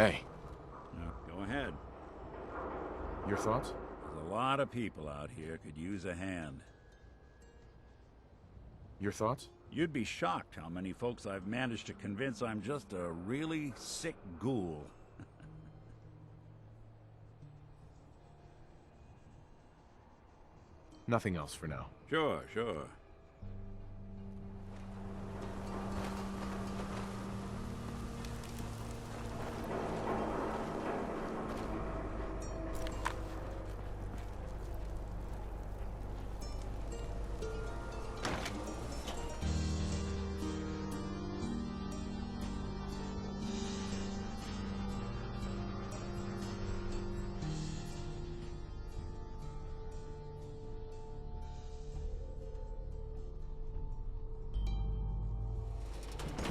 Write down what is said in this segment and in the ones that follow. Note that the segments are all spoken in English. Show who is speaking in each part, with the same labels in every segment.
Speaker 1: Hey,
Speaker 2: Go ahead.
Speaker 1: your thoughts?
Speaker 2: There's a lot of people out here could use a hand.
Speaker 1: Your thoughts?
Speaker 2: You'd be shocked how many folks I've managed to convince I'm just a really sick ghoul.
Speaker 1: Nothing else for now.
Speaker 2: Sure, sure.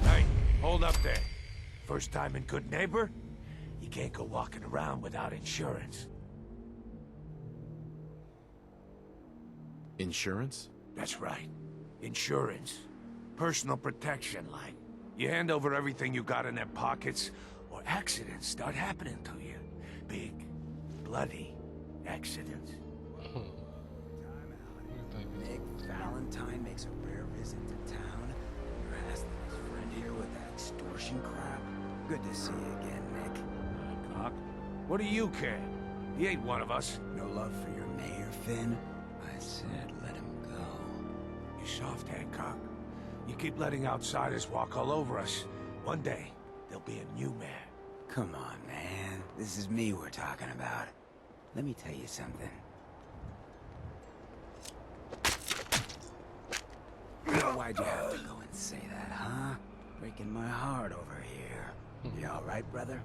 Speaker 3: Hey, hold up there. First time in Good Neighbor? You can't go walking around without insurance.
Speaker 1: Insurance?
Speaker 3: That's right. Insurance. Personal protection, like. You hand over everything you got in their pockets, or accidents start happening to you. Big, bloody accidents.
Speaker 4: Nick Valentine makes a rare visit to town. You're asking his friend here with that extortion crap. Good to see you again, Nick.
Speaker 2: Cock.
Speaker 3: What do you care? He ain't one of us.
Speaker 4: No love for your mayor, Finn? I said let him go.
Speaker 3: You soft, Hancock. You keep letting outsiders walk all over us. One day, there'll be a new mayor.
Speaker 4: Come on, man. This is me we're talking about. Let me tell you something. Why'd you have to go and say that, huh? Breaking my heart over here. You all right, brother?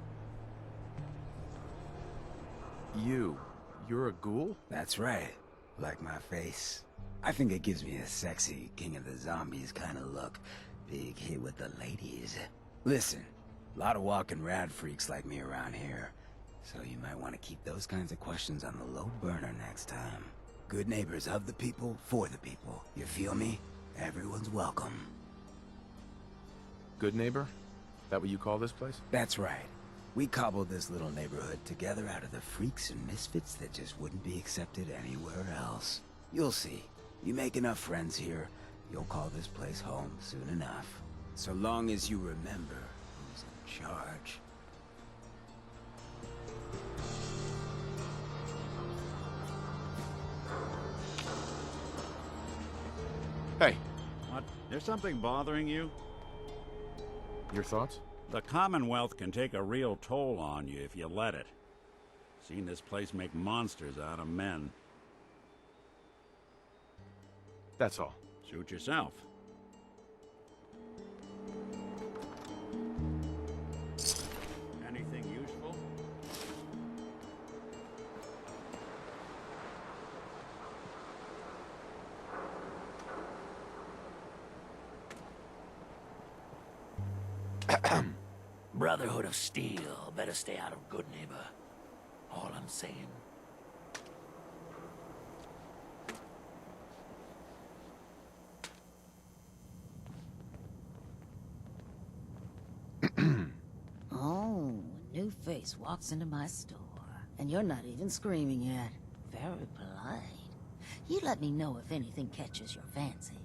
Speaker 1: You're a ghoul?
Speaker 4: That's right. Like my face. I think it gives me a sexy King of the Zombies kind of look. Big hit with the ladies. Listen, a lot of walking rad freaks like me around here. So you might want to keep those kinds of questions on the low burner next time. Good neighbors of the people, for the people. You feel me? Everyone's welcome.
Speaker 1: Good neighbor? That what you call this place?
Speaker 4: That's right. We cobbled this little neighborhood together out of the freaks and misfits that just wouldn't be accepted anywhere else. You'll see. You make enough friends here, you'll call this place home soon enough. So long as you remember who's in charge.
Speaker 1: Hey,
Speaker 2: What? There's something bothering you?
Speaker 1: your thoughts?
Speaker 2: The Commonwealth can take a real toll on you if you let it. Seen this place make monsters out of men.
Speaker 1: That's all.
Speaker 2: Suit yourself. Anything useful?
Speaker 3: Brotherhood of Steel. Better stay out of Good Neighbor. All I'm saying.
Speaker 5: Oh, a new face walks into my store. And you're not even screaming yet. Very polite. You let me know if anything catches your fancy.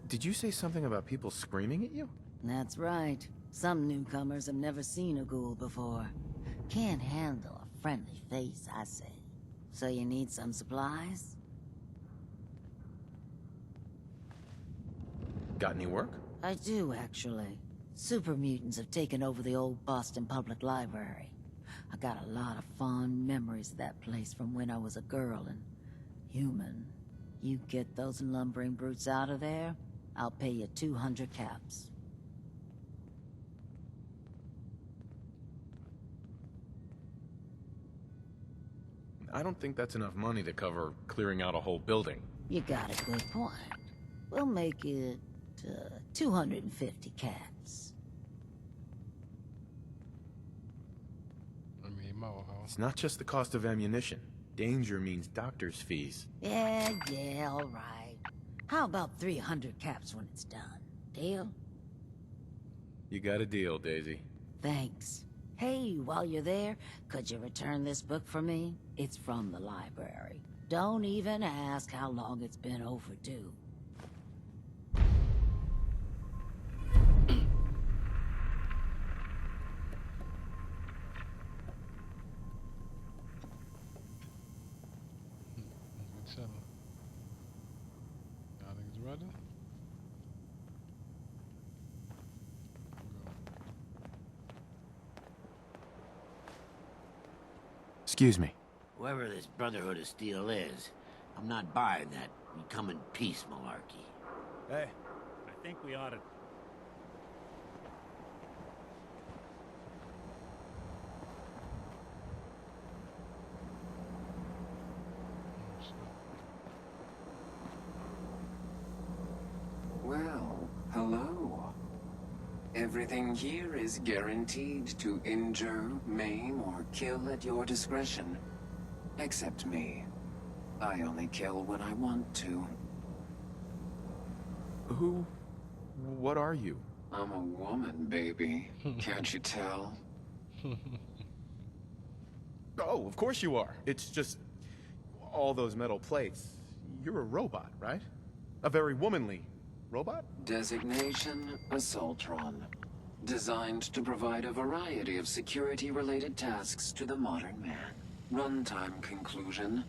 Speaker 1: Did you say something about people screaming at you?
Speaker 5: That's right. Some newcomers have never seen a ghoul before. Can't handle a friendly face, I say. So you need some supplies?
Speaker 1: Got any work?
Speaker 5: I do, actually. Super mutants have taken over the old Boston Public Library. I got a lot of fond memories of that place from when I was a girl and human. You get those lumbering brutes out of there, I'll pay you 200 caps.
Speaker 1: I don't think that's enough money to cover clearing out a whole building.
Speaker 5: You got a good point. We'll make it 250 caps.
Speaker 1: It's not just the cost of ammunition. Danger means doctor's fees.
Speaker 5: Yeah, all right. How about 300 caps when it's done? Deal?
Speaker 1: You got a deal, Daisy.
Speaker 5: Thanks. Hey, while you're there, could you return this book for me? It's from the library. Don't even ask how long it's been overdue.
Speaker 6: Chilling. Y'all niggas ready?
Speaker 1: Excuse me.
Speaker 7: Whoever this Brotherhood of Steel is, I'm not buying that we come in peace malarkey.
Speaker 3: Hey,
Speaker 2: I think we ought to...
Speaker 8: Well, hello. Everything here is guaranteed to injure, maim, or kill at your discretion. Except me. I only kill when I want to.
Speaker 1: Who? What are you?
Speaker 8: I'm a woman, baby. Can't you tell?
Speaker 1: Oh, of course you are. It's just... all those metal plates. You're a robot, right? A very womanly robot?
Speaker 8: Designation, Assaultron. Designed to provide a variety of security-related tasks to the modern man. Runtime conclusion.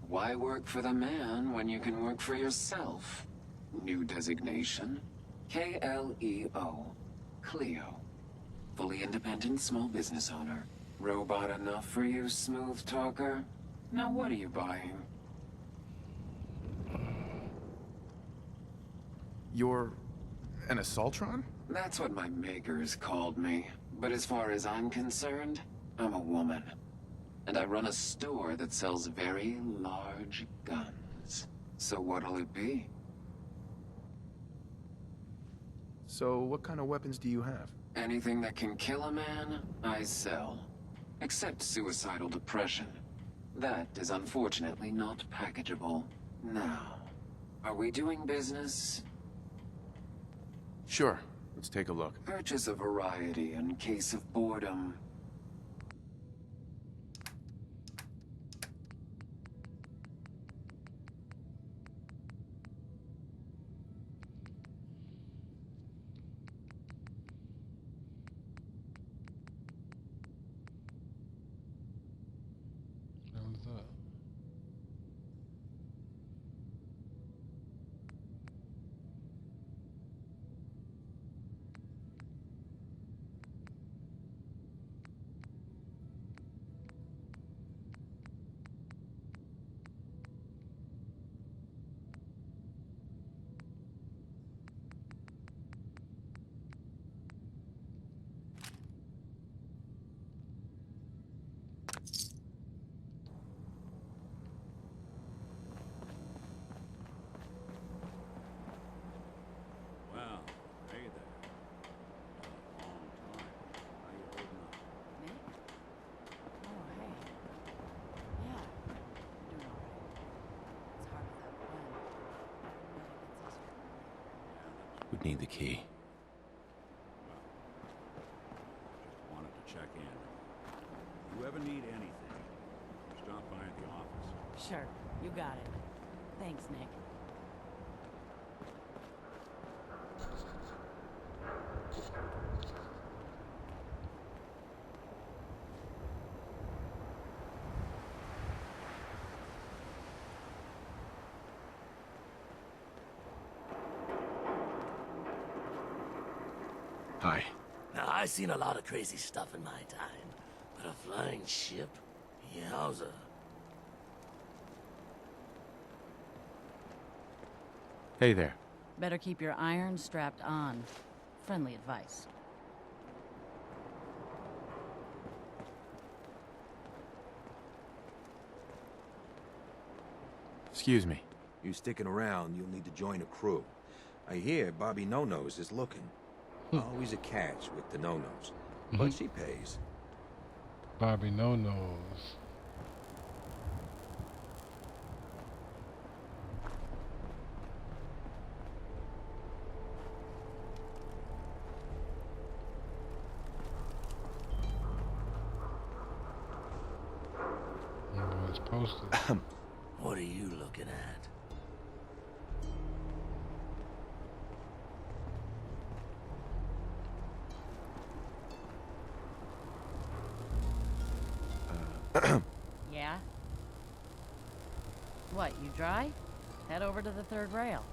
Speaker 8: Why work for the man when you can work for yourself? New designation. KLEO. Cleo. Fully independent small business owner. Robot enough for you, smooth talker? Now what are you buying?
Speaker 1: You're... an Assaultron?
Speaker 8: That's what my makers called me. But as far as I'm concerned, I'm a woman. And I run a store that sells very large guns. So what'll it be?
Speaker 1: So what kind of weapons do you have?
Speaker 8: Anything that can kill a man, I sell. Except suicidal depression. That is unfortunately not packageable. Now, are we doing business?
Speaker 1: Sure. Let's take a look.
Speaker 8: Purchase a variety in case of boredom.
Speaker 6: What was that?
Speaker 2: Well, hey there. A long time. How you holding up?
Speaker 9: Me? Oh, hey. Yeah, doing all right. It's hard without Gwen, but it gets easier.
Speaker 1: Would need the key.
Speaker 2: Just wanted to check in. You ever need anything, stop by at the office.
Speaker 9: Sure, you got it. Thanks, Nick.
Speaker 1: Hi.
Speaker 7: Now, I've seen a lot of crazy stuff in my time, but a flying ship? Yowza.
Speaker 1: Hey there.
Speaker 9: Better keep your iron strapped on. Friendly advice.
Speaker 1: Excuse me.
Speaker 3: You sticking around, you'll need to join a crew. I hear Bobby No-Nose is looking. Always a catch with the No-Nose. But she pays.
Speaker 6: Bobby No-Nose. posters.
Speaker 7: What are you looking at?
Speaker 9: Yeah? What, you dry? Head over to the third rail.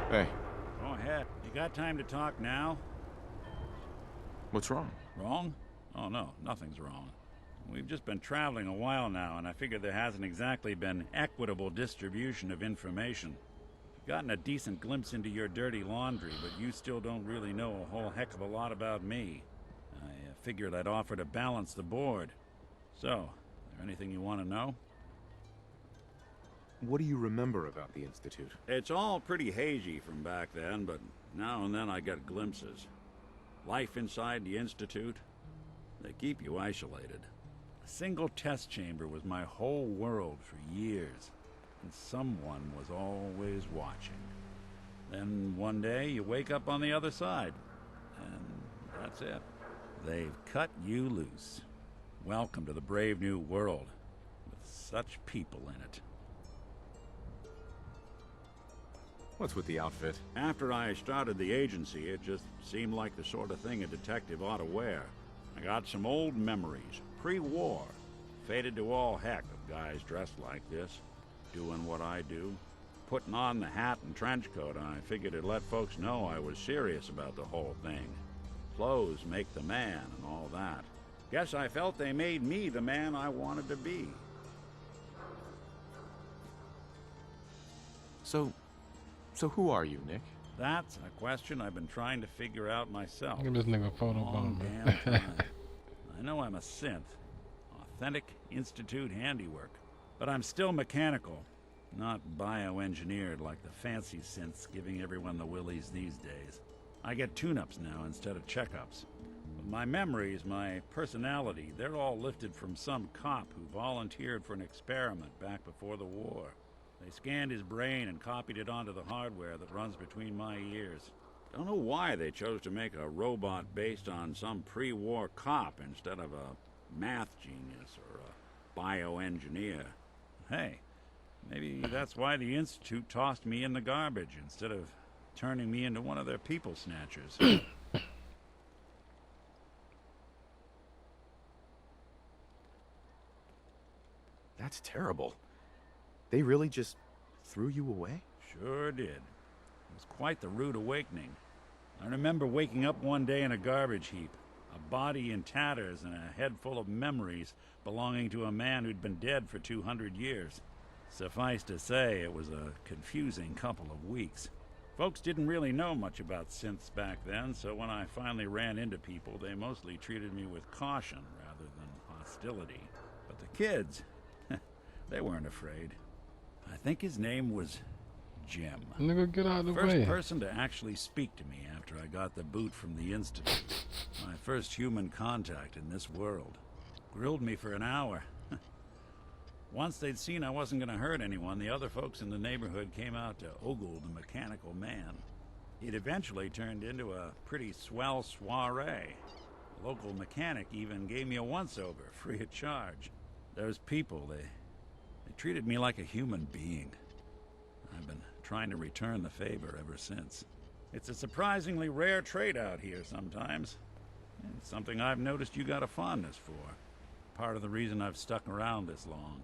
Speaker 1: Hey,
Speaker 2: Go ahead. You got time to talk now?
Speaker 1: what's wrong?
Speaker 2: Wrong? Oh, no, nothing's wrong. We've just been traveling a while now, and I figure there hasn't exactly been equitable distribution of information. I've gotten a decent glimpse into your dirty laundry, but you still don't really know a whole heck of a lot about me. I figured I'd offer to balance the board. So, is there anything you want to know?
Speaker 1: What do you remember about the Institute?
Speaker 2: It's all pretty hazy from back then, but now and then I get glimpses. Life inside the Institute, they keep you isolated. A single test chamber was my whole world for years, and someone was always watching. Then one day you wake up on the other side, and that's it. They've cut you loose. Welcome to the brave new world, with such people in it.
Speaker 1: What's with the outfit?
Speaker 2: After I started the agency, it just seemed like the sort of thing a detective ought to wear. I got some old memories, pre-war. Faded to all heck of guys dressed like this, doing what I do. Putting on the hat and trench coat, I figured it'd let folks know I was serious about the whole thing. Clothes make the man and all that. Guess I felt they made me the man I wanted to be.
Speaker 1: So who are you, Nick?
Speaker 2: That's a question I've been trying to figure out myself.
Speaker 6: Look at this nigga
Speaker 2: Long
Speaker 6: photobomb.
Speaker 2: damn time. I know I'm a synth. Authentic Institute handiwork. But I'm still mechanical. Not bioengineered like the fancy synths giving everyone the willies these days. I get tune-ups now instead of checkups. But my memories, my personality, they're all lifted from some cop who volunteered for an experiment back before the war. They scanned his brain and copied it onto the hardware that runs between my ears. Don't know why they chose to make a robot based on some pre-war cop instead of a math genius or a bioengineer. Hey, maybe that's why the Institute tossed me in the garbage instead of turning me into one of their people snatchers.
Speaker 1: That's terrible. They really just threw you away?
Speaker 2: Sure did. It was quite the rude awakening. I remember waking up one day in a garbage heap, a body in tatters and a head full of memories belonging to a man who'd been dead for 200 years. Suffice to say, it was a confusing couple of weeks. Folks didn't really know much about synths back then, so when I finally ran into people, they mostly treated me with caution rather than hostility. But the kids, they weren't afraid. I think his name was Jim.
Speaker 6: Nigga, get out of the
Speaker 2: First
Speaker 6: way.
Speaker 2: person to actually speak to me after I got the boot from the Institute. My first human contact in this world. Grilled me for an hour. Once they'd seen I wasn't going to hurt anyone, the other folks in the neighborhood came out to ogle the mechanical man. It eventually turned into a pretty swell soiree. The local mechanic even gave me a once-over, free of charge. Those people, they treated me like a human being. I've been trying to return the favor ever since. It's a surprisingly rare trait out here sometimes. And something I've noticed you got a fondness for. Part of the reason I've stuck around this long.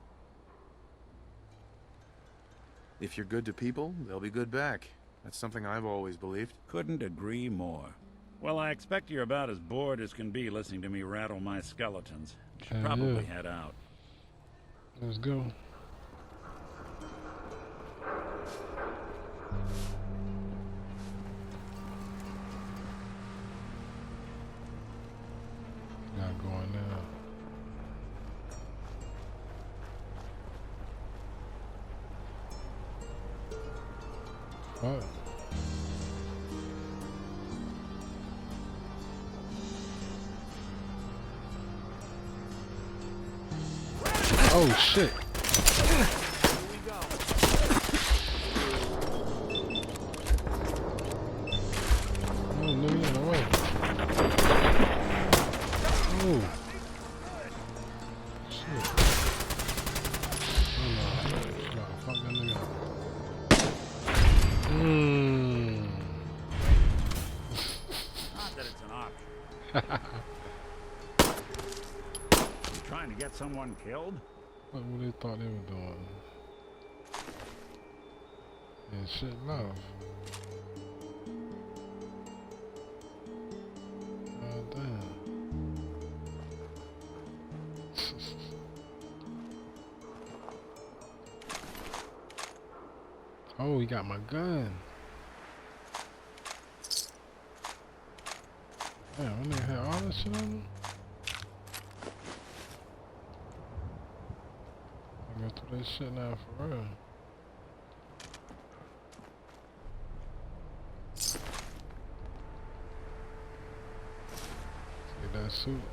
Speaker 1: If you're good to people, they'll be good back. That's something I've always believed.
Speaker 2: Couldn't agree more. Well, I expect you're about as bored as can be listening to me rattle my skeletons. You should probably head out.
Speaker 6: Let's go. Not going now. What? Oh shit. Oh, nigga, in the way. Oh,
Speaker 2: You trying to get someone killed?
Speaker 6: What would they thought they were doing? And shit, love. Oh, damn. Oh, he got my gun. Damn, I nigga had all that shit on him. I go through that shit now for real. Get that suit.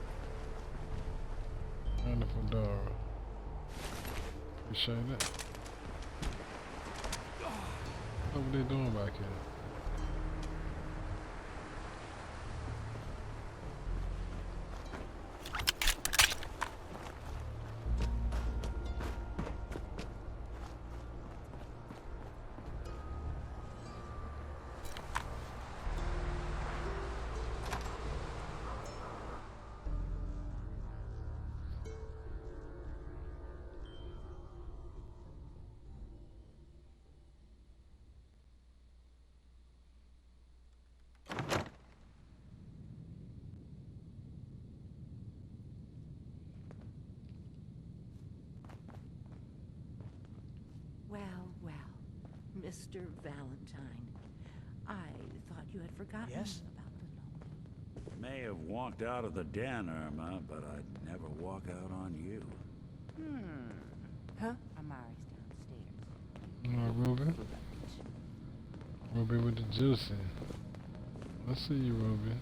Speaker 6: And the fedora. Appreciate it. What were they doing back here?
Speaker 10: Well, Mr. Valentine, I thought you had forgotten about the
Speaker 2: May have walked out of the den, Irma, but I'd never walk out on you.
Speaker 10: Huh? Amari's downstairs.
Speaker 6: Ruby? Ruby with the juicy. Let's see you, Ruby.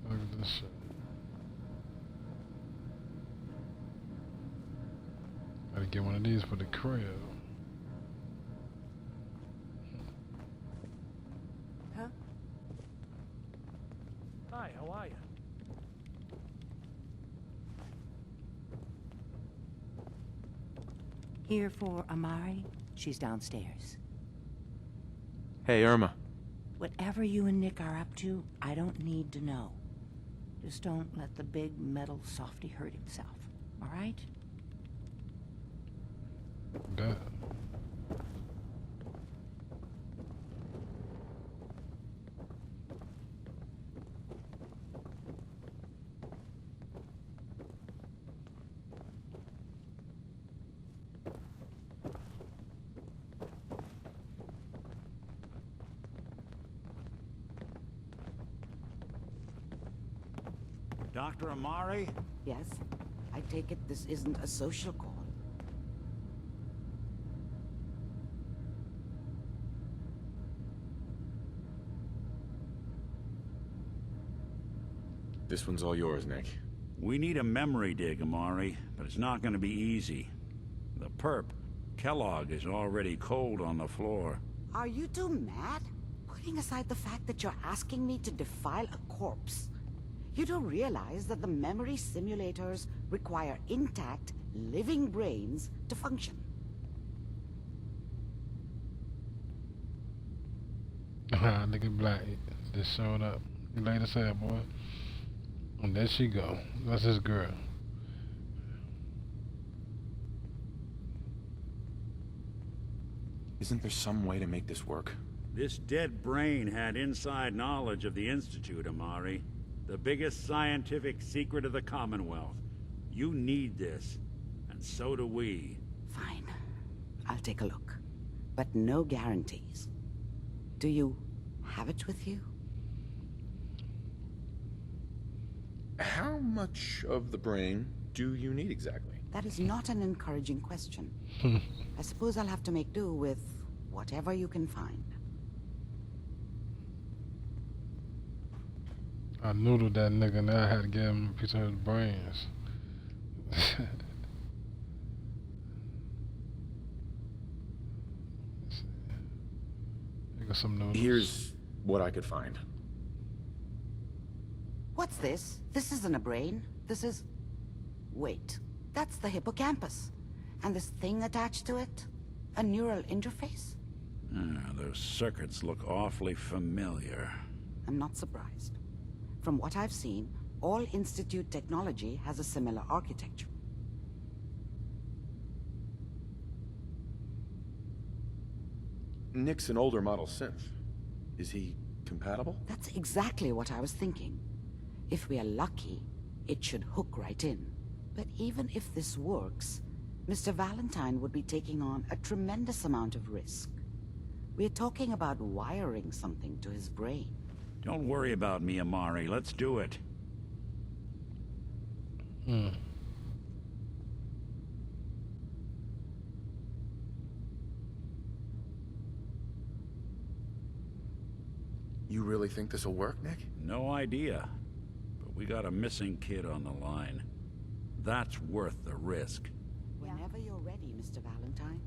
Speaker 6: Look at this shit. Gotta get one of these for the crib.
Speaker 10: Huh?
Speaker 3: Hi, how are you?
Speaker 10: Here for Amari? She's downstairs.
Speaker 1: Hey, Irma.
Speaker 10: Whatever you and Nick are up to, I don't need to know. Just don't let the big metal softy hurt himself, all right?
Speaker 6: That.
Speaker 2: Dr. Amari?
Speaker 10: Yes? I take it this isn't a social call.
Speaker 1: This one's all yours, Nick.
Speaker 2: We need a memory dig, Amari, but it's not going to be easy. The perp, Kellogg, is already cold on the floor.
Speaker 11: Are you two mad? Putting aside the fact that you're asking me to defile a corpse, you don't realize that the memory simulators require intact, living brains to function.
Speaker 6: Look at Black. Just showed up. You later said, boy. And there she go. That's his girl.
Speaker 1: Isn't there some way to make this work?
Speaker 2: This dead brain had inside knowledge of the Institute, Amari. The biggest scientific secret of the Commonwealth. You need this, and so do we.
Speaker 11: Fine. I'll take a look. But no guarantees. Do you have it with you?
Speaker 1: How much of the brain do you need exactly?
Speaker 11: That is not an encouraging question. I suppose I'll have to make do with whatever you can find.
Speaker 6: I noodled that nigga and I had to give him a piece of his brains. Got some noodles.
Speaker 1: Here's what I could find.
Speaker 11: What's this? This isn't a brain. This is... Wait. That's the hippocampus. And this thing attached to it? A neural interface?
Speaker 2: Those circuits look awfully familiar.
Speaker 11: I'm not surprised. From what I've seen, all Institute technology has a similar architecture.
Speaker 1: Nick's an older model synth. Is he compatible?
Speaker 11: That's exactly what I was thinking. If we are lucky, it should hook right in. But even if this works, Mr. Valentine would be taking on a tremendous amount of risk. We're talking about wiring something to his brain.
Speaker 2: Don't worry about me, Amari. Let's do it.
Speaker 1: You really think this'll work, Nick?
Speaker 2: No idea. But we got a missing kid on the line. That's worth the risk.
Speaker 11: Whenever you're ready, Mr. Valentine,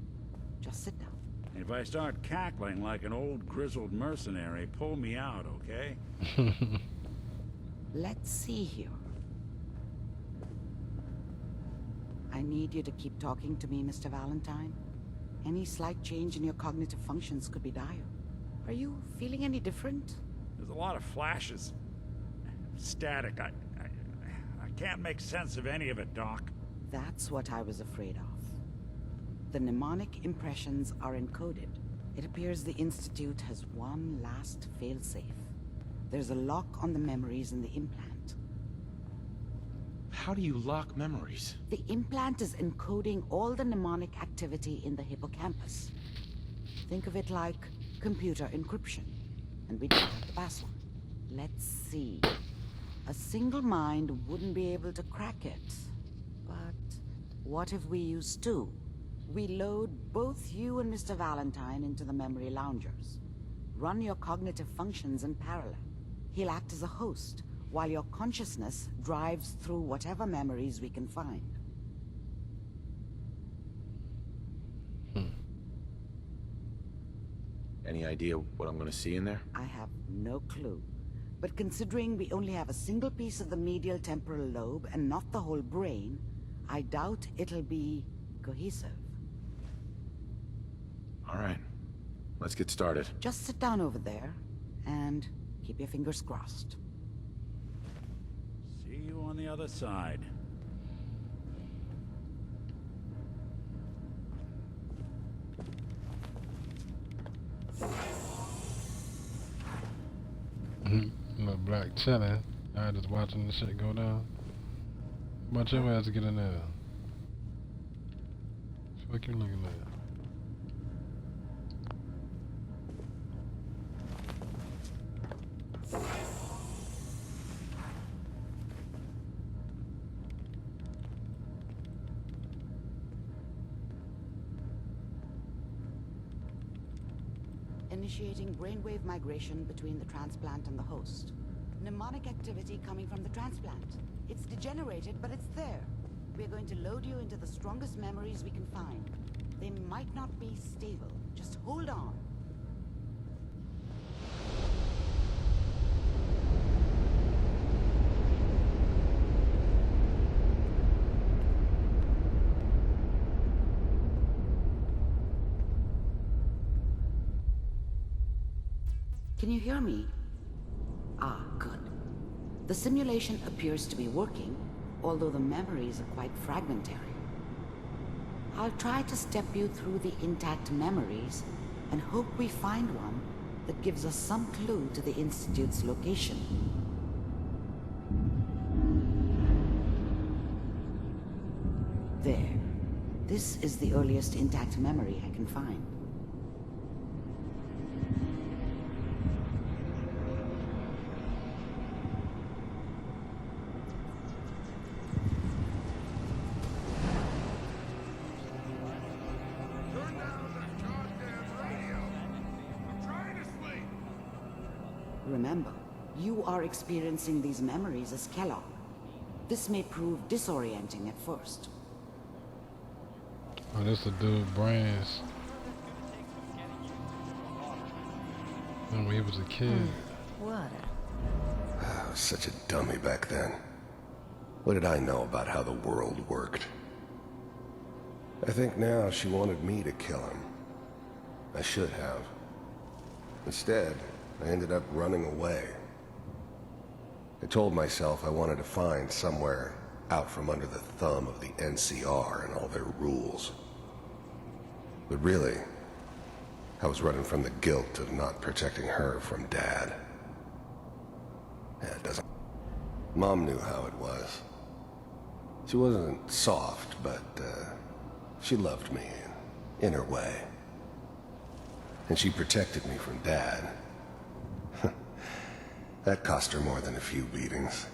Speaker 11: just sit down.
Speaker 2: If I start cackling like an old grizzled mercenary, pull me out, okay?
Speaker 11: Let's see here. I need you to keep talking to me, Mr. Valentine. Any slight change in your cognitive functions could be dire. Are you feeling any different?
Speaker 2: There's a lot of flashes. Static. I can't make sense of any of it, Doc.
Speaker 11: That's what I was afraid of. The mnemonic impressions are encoded. It appears the Institute has one last failsafe. There's a lock on the memories in the implant.
Speaker 1: How do you lock memories?
Speaker 11: The implant is encoding all the mnemonic activity in the hippocampus. Think of it like computer encryption. And we don't have the password. Let's see. A single mind wouldn't be able to crack it. But what if we use two? We load both you and Mr. Valentine into the memory loungers. Run your cognitive functions in parallel. He'll act as a host, while your consciousness drives through whatever memories we can find.
Speaker 1: Any idea what I'm gonna see in there?
Speaker 11: I have no clue. But considering we only have a single piece of the medial temporal lobe and not the whole brain, I doubt it'll be cohesive.
Speaker 1: All right, let's get started.
Speaker 11: Just sit down over there and keep your fingers crossed.
Speaker 2: See you on the other side.
Speaker 6: Little black chilling. I just watching the shit go down. Bunch your ass to get in there. Fuck you looking at?
Speaker 11: Initiating brainwave migration between the transplant and the host. Mnemonic activity coming from the transplant. It's degenerated, but it's there. We're going to load you into the strongest memories we can find. They might not be stable. Just hold on. Can you hear me? Ah, good. The simulation appears to be working, although the memories are quite fragmentary. I'll try to step you through the intact memories and hope we find one that gives us some clue to the Institute's location. There. This is the earliest intact memory I can find. Remember, you are experiencing these memories as Kellogg. This may prove disorienting at first.
Speaker 6: Oh, this the dude brains. When he was a kid.
Speaker 5: What
Speaker 12: I was such a dummy back then. What did I know about how the world worked? I think now she wanted me to kill him. I should have. Instead, I ended up running away. I told myself I wanted to find somewhere out from under the thumb of the NCR and all their rules. But really, I was running from the guilt of not protecting her from Dad. Yeah, it doesn't... Mom knew how it was. She wasn't soft, but she loved me in her way. And she protected me from Dad. That cost her more than a few beatings.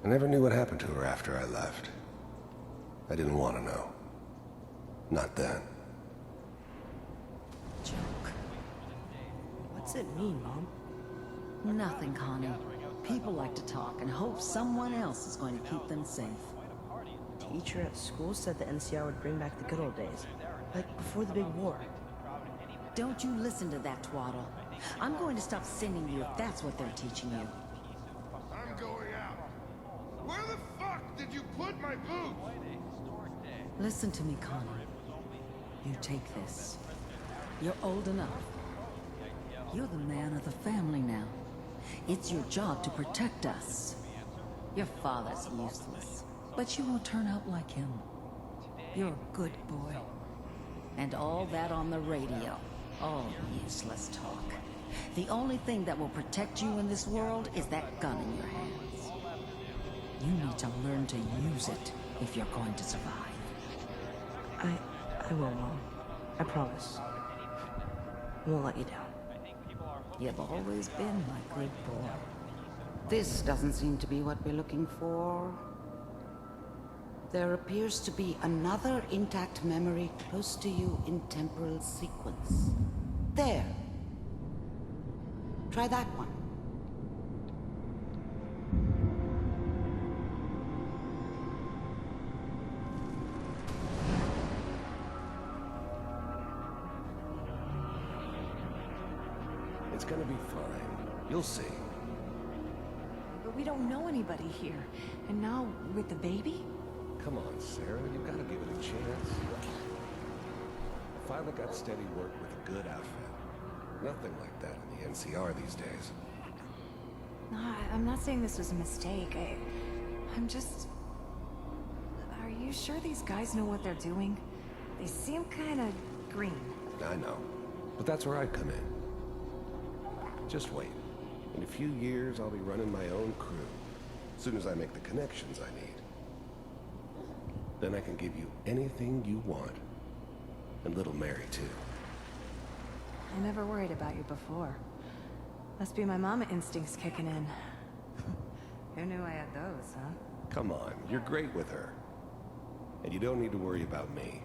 Speaker 12: I never knew what happened to her after I left. I didn't want to know. Not then.
Speaker 5: Joke.
Speaker 13: What's it mean, Mom?
Speaker 5: Nothing, Connie. People like to talk and hope someone else is going to keep them safe.
Speaker 13: Teacher at school said the NCR would bring back the good old days. Like before the big war.
Speaker 5: Don't you listen to that twaddle. I'm going to stop sending you if that's what they're teaching you.
Speaker 14: I'm going out. Where the fuck did you put my boots?
Speaker 5: Listen to me, Connie. You take this. You're old enough. You're the man of the family now. It's your job to protect us. Your father's useless, but you won't turn out like him. You're a good boy. And all that on the radio. All useless talk. The only thing that will protect you in this world is that gun in your hands. You need to learn to use it if you're going to survive.
Speaker 13: I will, Mom. I promise. I won't let you down.
Speaker 5: You've always been my good boy.
Speaker 11: This doesn't seem to be what we're looking for. There appears to be another intact memory close to you in temporal sequence. There. Try that one.
Speaker 12: It's gonna be fine. You'll see.
Speaker 15: But we don't know anybody here. And now, with the baby?
Speaker 12: Come on, Sarah. You've got to give it a chance. I finally got steady work with a good outfit. Nothing like that in the NCR these days.
Speaker 15: No, I'm not saying this was a mistake. I'm just... Are you sure these guys know what they're doing? They seem kind of green.
Speaker 12: I know. But that's where I come in. Just wait. In a few years, I'll be running my own crew. As soon as I make the connections I need. Then I can give you anything you want. And little Mary, too.
Speaker 15: I never worried about you before. Must be my mama instincts kicking in. Who knew I had those, huh?
Speaker 12: Come on, you're great with her. And you don't need to worry about me.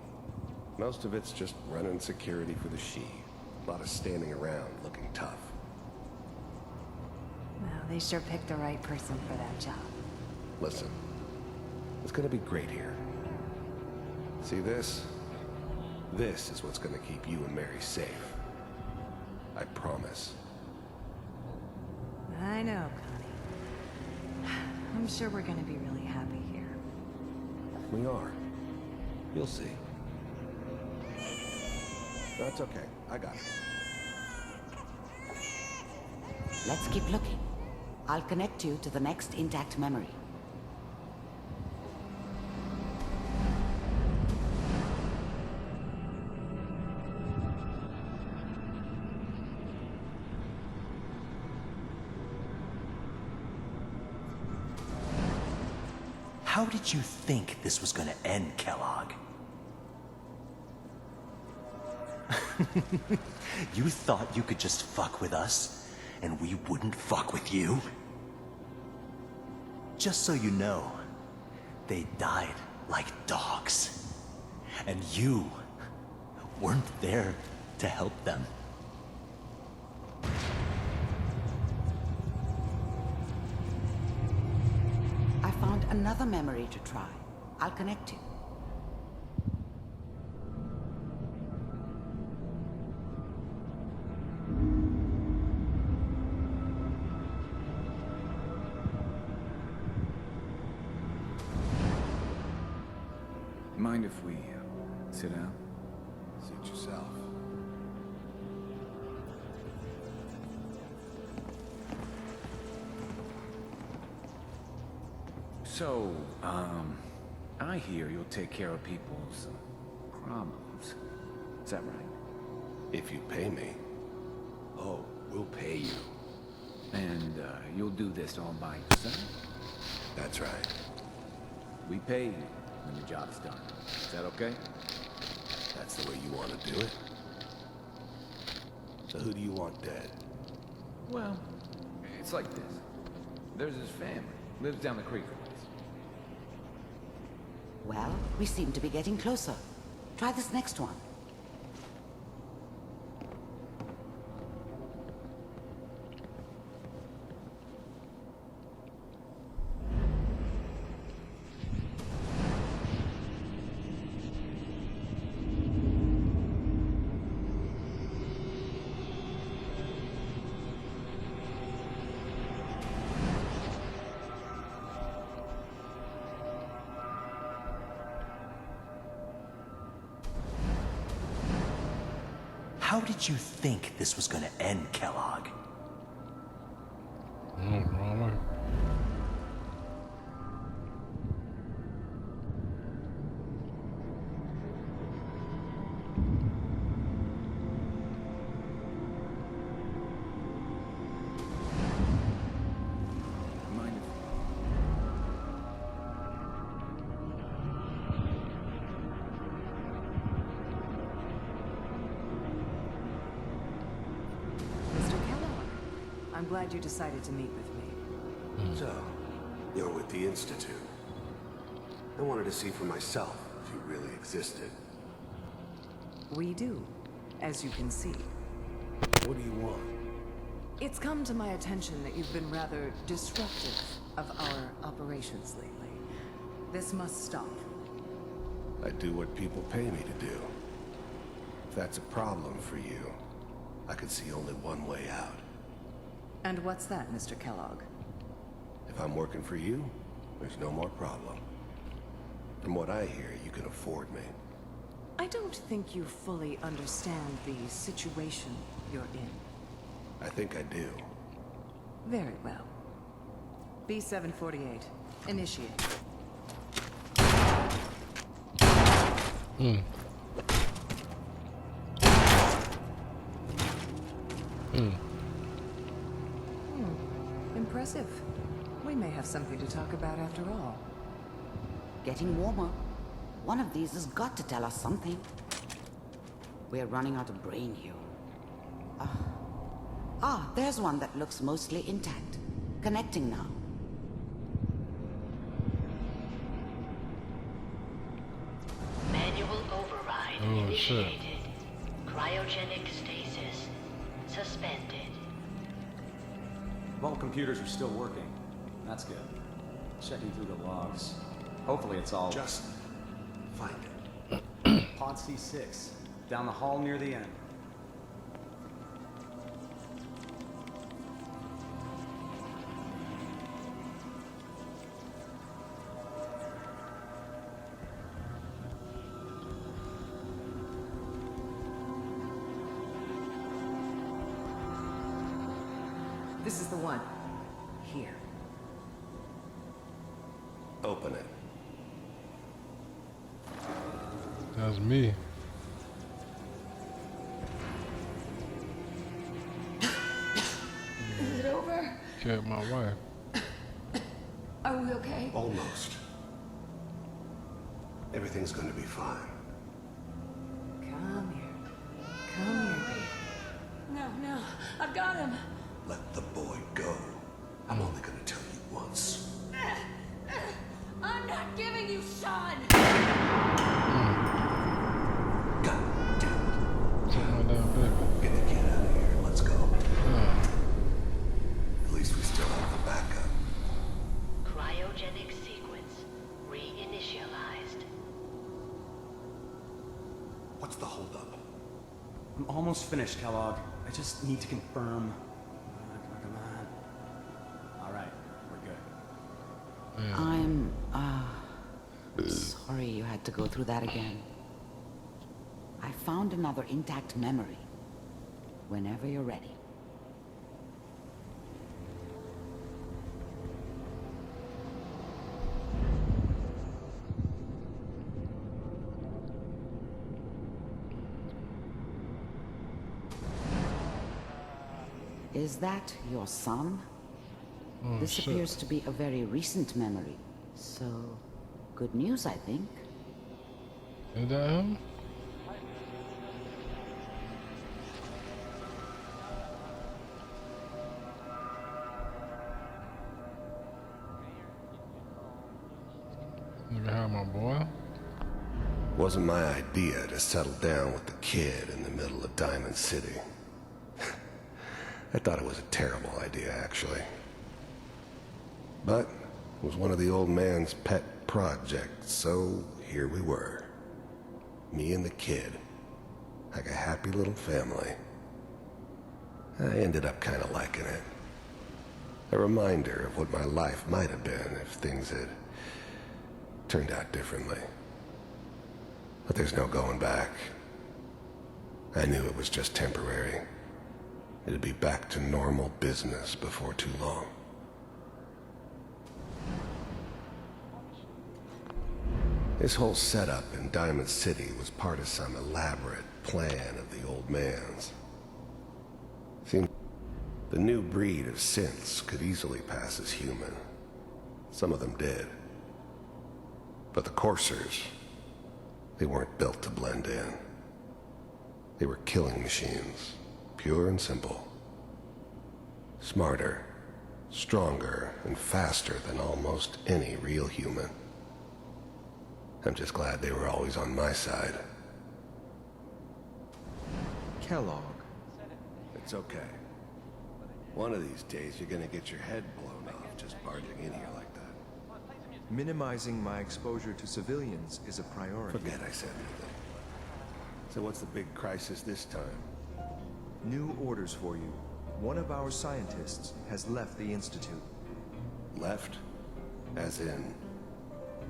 Speaker 12: Most of it's just running security for the she. A lot of standing around looking tough.
Speaker 15: Well, they sure picked the right person for that job.
Speaker 12: Listen, it's gonna be great here. See this? This is what's gonna keep you and Mary safe. I promise.
Speaker 15: I know, Connie. I'm sure we're gonna be really happy here.
Speaker 12: We are. You'll see. That's okay. I got it.
Speaker 11: Let's keep looking. I'll connect you to the next intact memory.
Speaker 16: How did you think this was gonna end, Kellogg? You thought you could just fuck with us, and we wouldn't fuck with you? Just so you know, they died like dogs. And you weren't there to help them.
Speaker 11: I found another memory to try. I'll connect you.
Speaker 17: Mind if we sit down?
Speaker 12: Suit yourself.
Speaker 17: So, I hear you'll take care of people's problems. Is that right?
Speaker 12: If you pay me.
Speaker 17: Oh, we'll pay you. And, you'll do this all by yourself?
Speaker 12: That's right.
Speaker 17: We pay you when the job's done. Is that okay?
Speaker 12: That's the way you want to do it? So who do you want dead?
Speaker 17: Well, it's like this. There's his family. Lives down the creek from us.
Speaker 11: Well, we seem to be getting closer. Try this next one.
Speaker 16: How did you think this was gonna end, Kellogg?
Speaker 6: Wrong way.
Speaker 18: I'm glad you decided to meet with me.
Speaker 12: So, you're with the Institute. I wanted to see for myself if you really existed.
Speaker 18: We do, as you can see.
Speaker 12: What do you want?
Speaker 18: It's come to my attention that you've been rather disruptive of our operations lately. This must stop.
Speaker 12: I do what people pay me to do. If that's a problem for you, I could see only one way out.
Speaker 18: And what's that, Mr. Kellogg?
Speaker 12: If I'm working for you, there's no more problem. From what I hear, you can afford me.
Speaker 18: I don't think you fully understand the situation you're in.
Speaker 12: I think I do.
Speaker 18: Very well. B-748, initiate. Impressive. We may have something to talk about after all.
Speaker 11: Getting warmer. One of these has got to tell us something. We're running out of brain here. There's one that looks mostly intact. Connecting now.
Speaker 19: Manual override initiated. Cryogenic stasis suspended.
Speaker 20: Vault computers are still working. That's good. Checking through the logs. Hopefully it's all...
Speaker 12: Just find it.
Speaker 20: Pod C6. Down the hall near the end.
Speaker 18: This is the one. Here.
Speaker 12: Open it.
Speaker 6: That's me.
Speaker 19: Is it over?
Speaker 6: Killed my wife.
Speaker 19: Are we okay?
Speaker 12: Almost. Everything's gonna be fine.
Speaker 18: Come here. Come here, baby.
Speaker 19: No, I've got him.
Speaker 12: Let the boy go. I'm only gonna tell you once.
Speaker 19: I'm not giving you Sean.
Speaker 12: God damn it.
Speaker 6: Take my damn baby.
Speaker 12: Get the kid out of here. Let's go. At least we still have the backup.
Speaker 19: Cryogenic sequence reinitialized.
Speaker 12: What's the holdup?
Speaker 20: I'm almost finished, Kellogg. I just need to confirm. Come on. All right, we're good.
Speaker 11: I'm sorry you had to go through that again. I found another intact memory. Whenever you're ready. Is that your son?
Speaker 6: Oh,
Speaker 11: This
Speaker 6: shit.
Speaker 11: appears to be a very recent memory. So, good news, I think.
Speaker 6: Is that him? Look at how my boy.
Speaker 12: Wasn't my idea to settle down with the kid in the middle of Diamond City. I thought it was a terrible idea, actually. But it was one of the old man's pet projects, so here we were. Me and the kid, like a happy little family. I ended up kind of liking it. A reminder of what my life might have been if things had turned out differently. But there's no going back. I knew it was just temporary. It'd be back to normal business before too long. This whole setup in Diamond City was part of some elaborate plan of the old man's. Seemed the new breed of synths could easily pass as human. Some of them did. But the coursers, they weren't built to blend in. They were killing machines, pure and simple. Smarter, stronger, and faster than almost any real human. I'm just glad they were always on my side.
Speaker 21: Kellogg.
Speaker 12: It's okay. One of these days you're gonna get your head blown off just barging in here like that.
Speaker 21: Minimizing my exposure to civilians is a priority.
Speaker 12: Forget I said anything. So what's the big crisis this time?
Speaker 21: New orders for you. One of our scientists has left the Institute.
Speaker 12: Left? As in?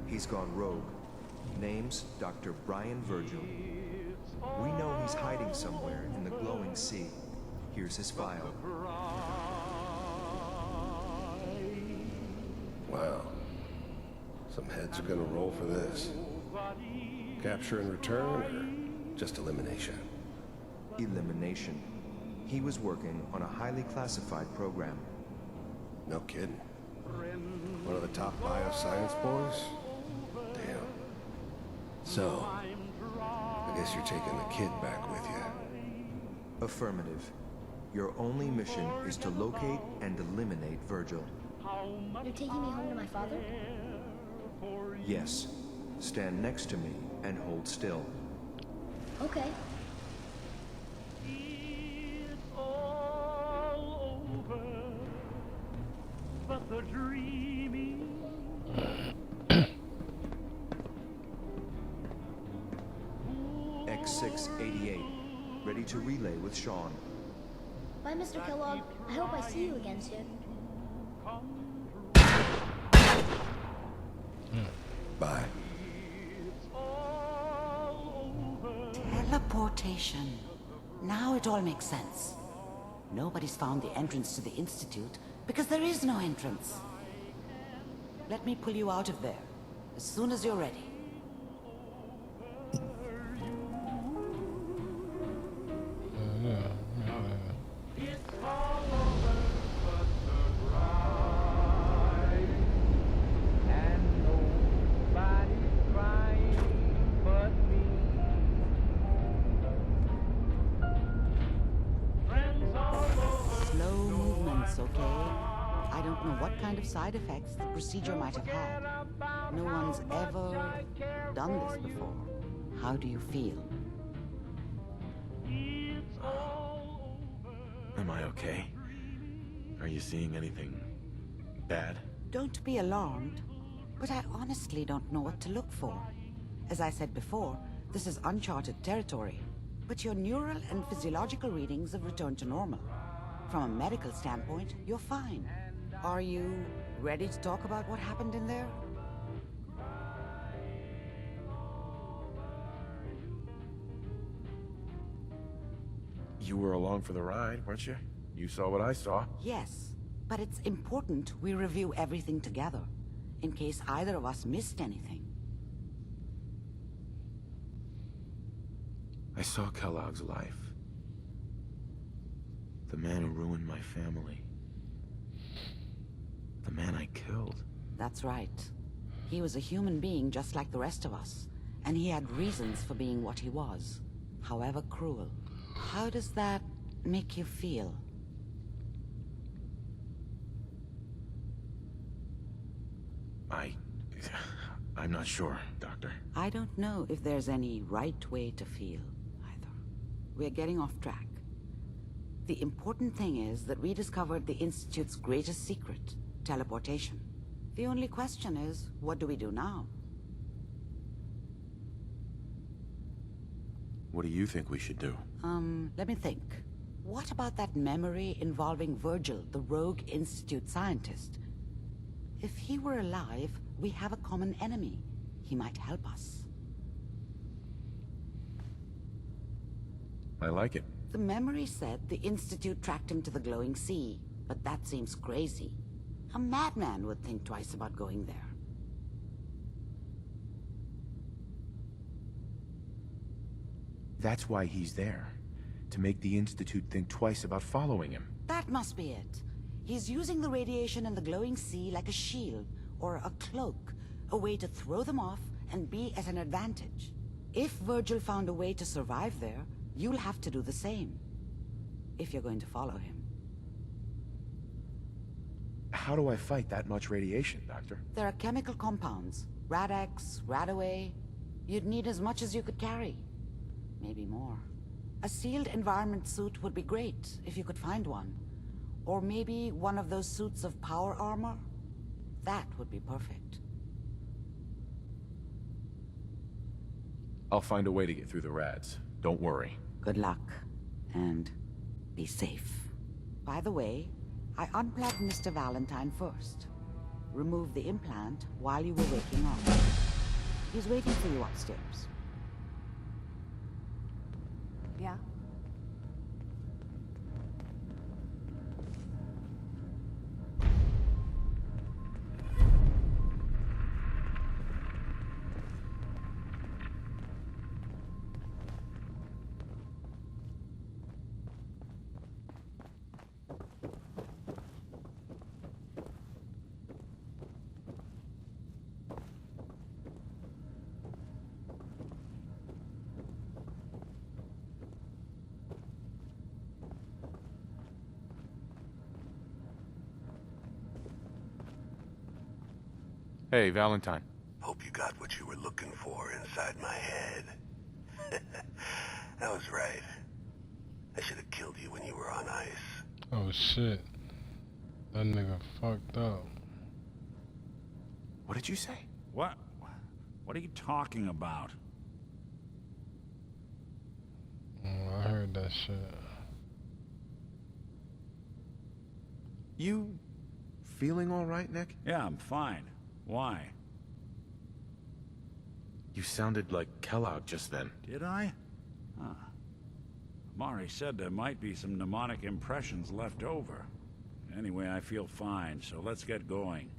Speaker 21: He's gone rogue. Name's Dr. Brian Virgil. We know he's hiding somewhere in the glowing sea. Here's his file.
Speaker 12: Wow. Some heads are gonna roll for this. Capture and return, or just elimination?
Speaker 21: Elimination. He was working on a highly classified program.
Speaker 12: No kidding. One of the top bioscience boys? Damn. So, I guess you're taking the kid back with you.
Speaker 21: Affirmative. Your only mission is to locate and eliminate Virgil.
Speaker 22: You're taking me home to my father?
Speaker 21: Yes. Stand next to me and hold still.
Speaker 22: Okay.
Speaker 23: But the dreaming
Speaker 21: X688. Ready to relay with Sean.
Speaker 22: Bye, Mr. Kellogg. I hope I see you again soon.
Speaker 12: Bye.
Speaker 11: Teleportation. Now it all makes sense. Nobody's found the entrance to the Institute because there is no entrance. Let me pull you out of there as soon as you're ready. Slow movements, okay? I don't know what kind of side effects the procedure might have had. No one's ever done this before. How do you feel?
Speaker 24: Am I okay? Are you seeing anything bad?
Speaker 11: Don't be alarmed, but I honestly don't know what to look for. As I said before, this is uncharted territory, but your neural and physiological readings have returned to normal. From a medical standpoint, you're fine. Are you ready to talk about what happened in there?
Speaker 1: You were along for the ride, weren't you? You saw what I saw.
Speaker 11: Yes, but it's important we review everything together, in case either of us missed anything.
Speaker 1: I saw Kellogg's life.
Speaker 24: The man who ruined my family. The man I killed.
Speaker 11: That's right. He was a human being just like the rest of us, and he had reasons for being what he was, however cruel. How does that make you feel?
Speaker 24: I'm not sure, Doctor.
Speaker 11: I don't know if there's any right way to feel, either. We're getting off track. The important thing is that we discovered the Institute's greatest secret, teleportation. The only question is, what do we do now?
Speaker 24: What do you think we should do?
Speaker 11: Let me think. What about that memory involving Virgil, the rogue Institute scientist? If he were alive, we have a common enemy. He might help us.
Speaker 24: I like it.
Speaker 11: The memory said the Institute tracked him to the glowing sea, but that seems crazy. A madman would think twice about going there.
Speaker 24: That's why he's there. To make the Institute think twice about following him.
Speaker 11: That must be it. He's using the radiation in the glowing sea like a shield, or a cloak, a way to throw them off and be at an advantage. If Virgil found a way to survive there, you'll have to do the same. If you're going to follow him.
Speaker 24: How do I fight that much radiation, Doctor?
Speaker 11: There are chemical compounds. Rad-X, Radaway. You'd need as much as you could carry. Maybe more. A sealed environment suit would be great, if you could find one. Or maybe one of those suits of power armor? That would be perfect.
Speaker 24: I'll find a way to get through the rads. Don't worry.
Speaker 11: Good luck. And be safe. By the way, I unplugged Mr. Valentine first. Remove the implant while you were waking up. He's waiting for you upstairs.
Speaker 15: Yeah?
Speaker 24: Hey, Valentine.
Speaker 12: Hope you got what you were looking for inside my head. I was right. I should have killed you when you were on ice.
Speaker 6: Oh shit. That nigga fucked up.
Speaker 24: What did you say?
Speaker 2: What? What are you talking about?
Speaker 6: Oh, I heard that shit.
Speaker 24: You feeling all right, Nick?
Speaker 2: Yeah, I'm fine. Why?
Speaker 24: You sounded like Kellogg just then.
Speaker 2: Did I? Huh. Mari said there might be some mnemonic impressions left over. Anyway, I feel fine, so let's get going.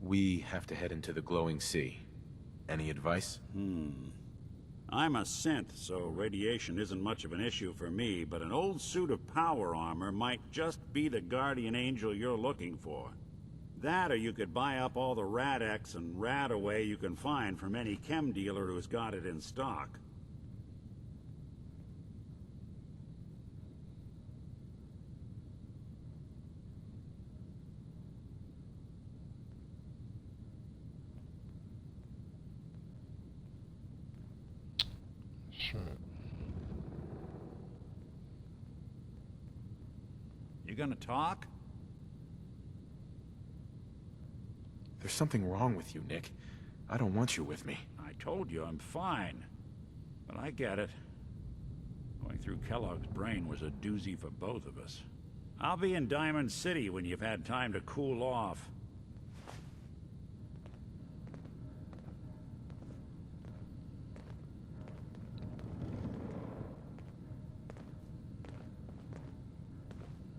Speaker 24: We have to head into the glowing sea. Any advice?
Speaker 2: I'm a synth, so radiation isn't much of an issue for me, but an old suit of power armor might just be the guardian angel you're looking for. That, or you could buy up all the Rad-X and Radaway you can find from any chem dealer who's got it in stock.
Speaker 6: Sure.
Speaker 2: You gonna talk?
Speaker 24: There's something wrong with you, Nick. I don't want you with me.
Speaker 2: I told you I'm fine. But I get it. Going through Kellogg's brain was a doozy for both of us. I'll be in Diamond City when you've had time to cool off.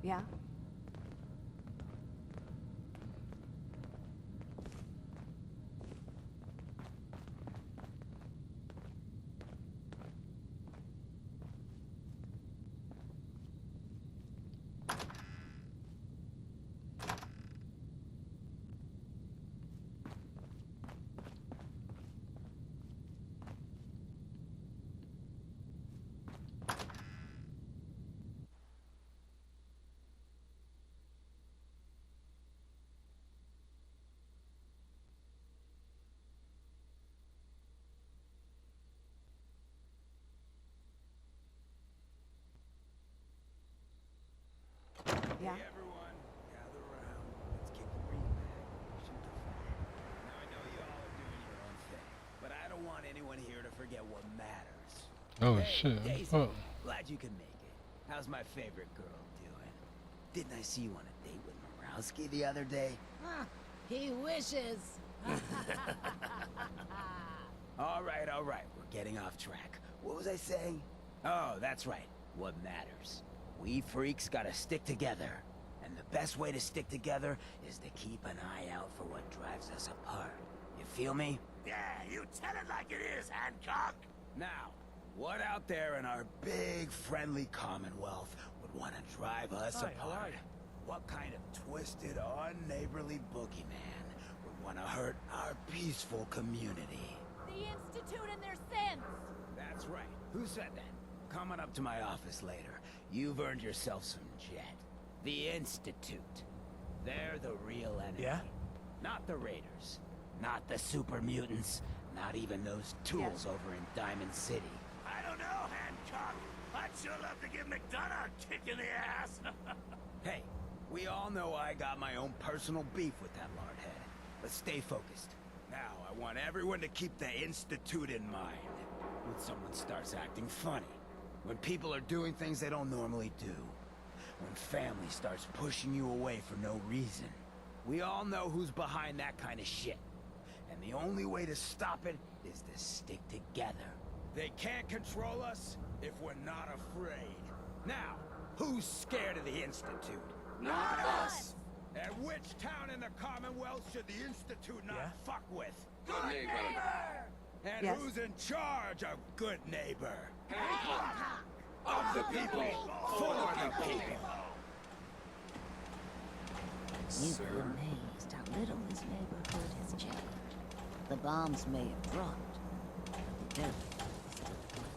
Speaker 15: Yeah?
Speaker 10: Yeah?
Speaker 4: everyone, gather around. Let's kick the ring back. Shoot the fire. Now I know you all are doing your own thing, but I don't want anyone here to forget what matters.
Speaker 6: Oh
Speaker 4: Hey,
Speaker 6: shit.
Speaker 4: Daisy,
Speaker 6: Oh.
Speaker 4: glad you could make it. How's my favorite girl doing? Didn't I see you on a date with Morowski the other day?
Speaker 5: He wishes.
Speaker 4: All right, we're getting off track. What was I saying? Oh, that's right. What matters. We freaks gotta stick together. And the best way to stick together is to keep an eye out for what drives us apart. You feel me?
Speaker 3: Yeah, you tell it like it is, Hancock.
Speaker 4: Now, what out there in our big, friendly Commonwealth would want to drive us
Speaker 3: Hi, how
Speaker 4: apart?
Speaker 3: are you?
Speaker 4: What kind of twisted, unneighborly boogeyman would want to hurt our peaceful community?
Speaker 19: The Institute and their sins!
Speaker 4: That's right. Who said that? Coming up to my office later. You've earned yourself some jet. The Institute. They're the real enemy.
Speaker 3: Yeah?
Speaker 4: Not the Raiders. Not the super mutants. Not even those tools over in Diamond City.
Speaker 3: I don't know, Hancock. I'd sure love to give McDonough a kick in the ass.
Speaker 4: Hey, we all know I got my own personal beef with that lardhead. But stay focused. Now, I want everyone to keep the Institute in mind. When someone starts acting funny. When people are doing things they don't normally do. When family starts pushing you away for no reason. We all know who's behind that kind of shit. And the only way to stop it is to stick together. They can't control us if we're not afraid. Now, who's scared of the Institute?
Speaker 19: Not us!
Speaker 4: And which town in the Commonwealth should the Institute not fuck with?
Speaker 19: Good neighbor!
Speaker 4: And
Speaker 10: Yes.
Speaker 4: who's in charge of good neighbor?
Speaker 19: Hancock!
Speaker 4: Of the people, for the people.
Speaker 5: You'd be amazed how little this neighborhood has changed. The bombs may have dropped, but the dirt is still plenty.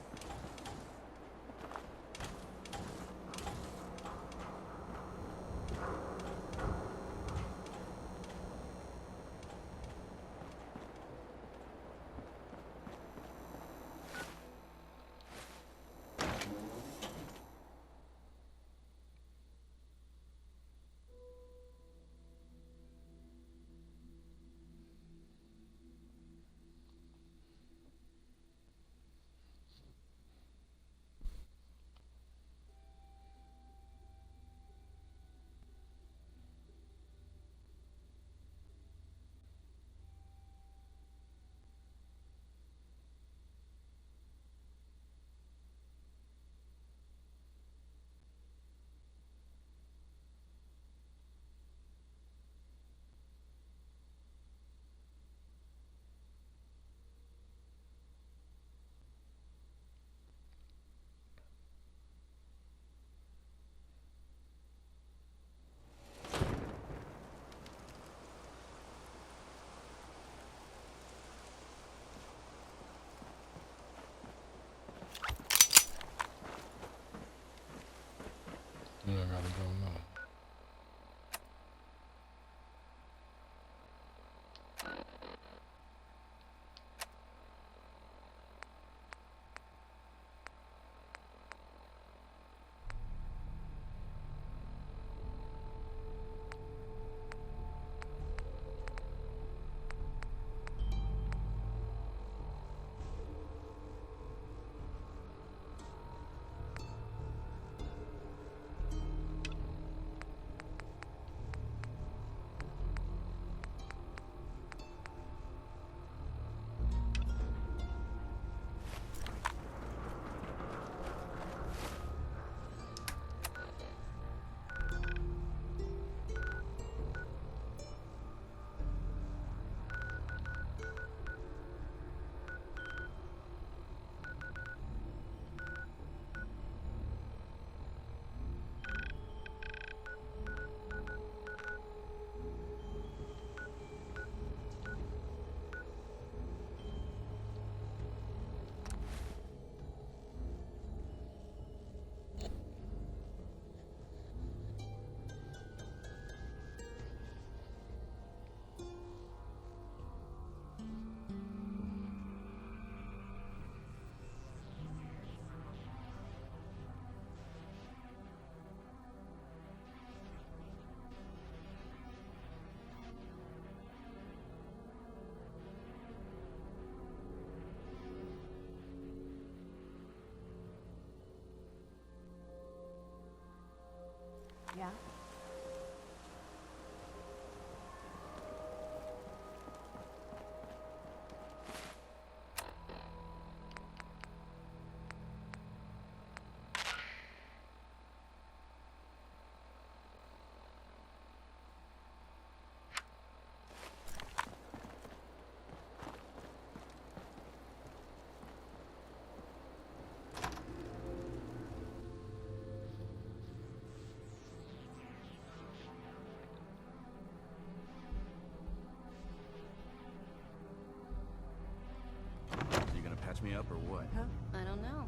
Speaker 17: up or what?
Speaker 18: Huh?
Speaker 7: I don't know.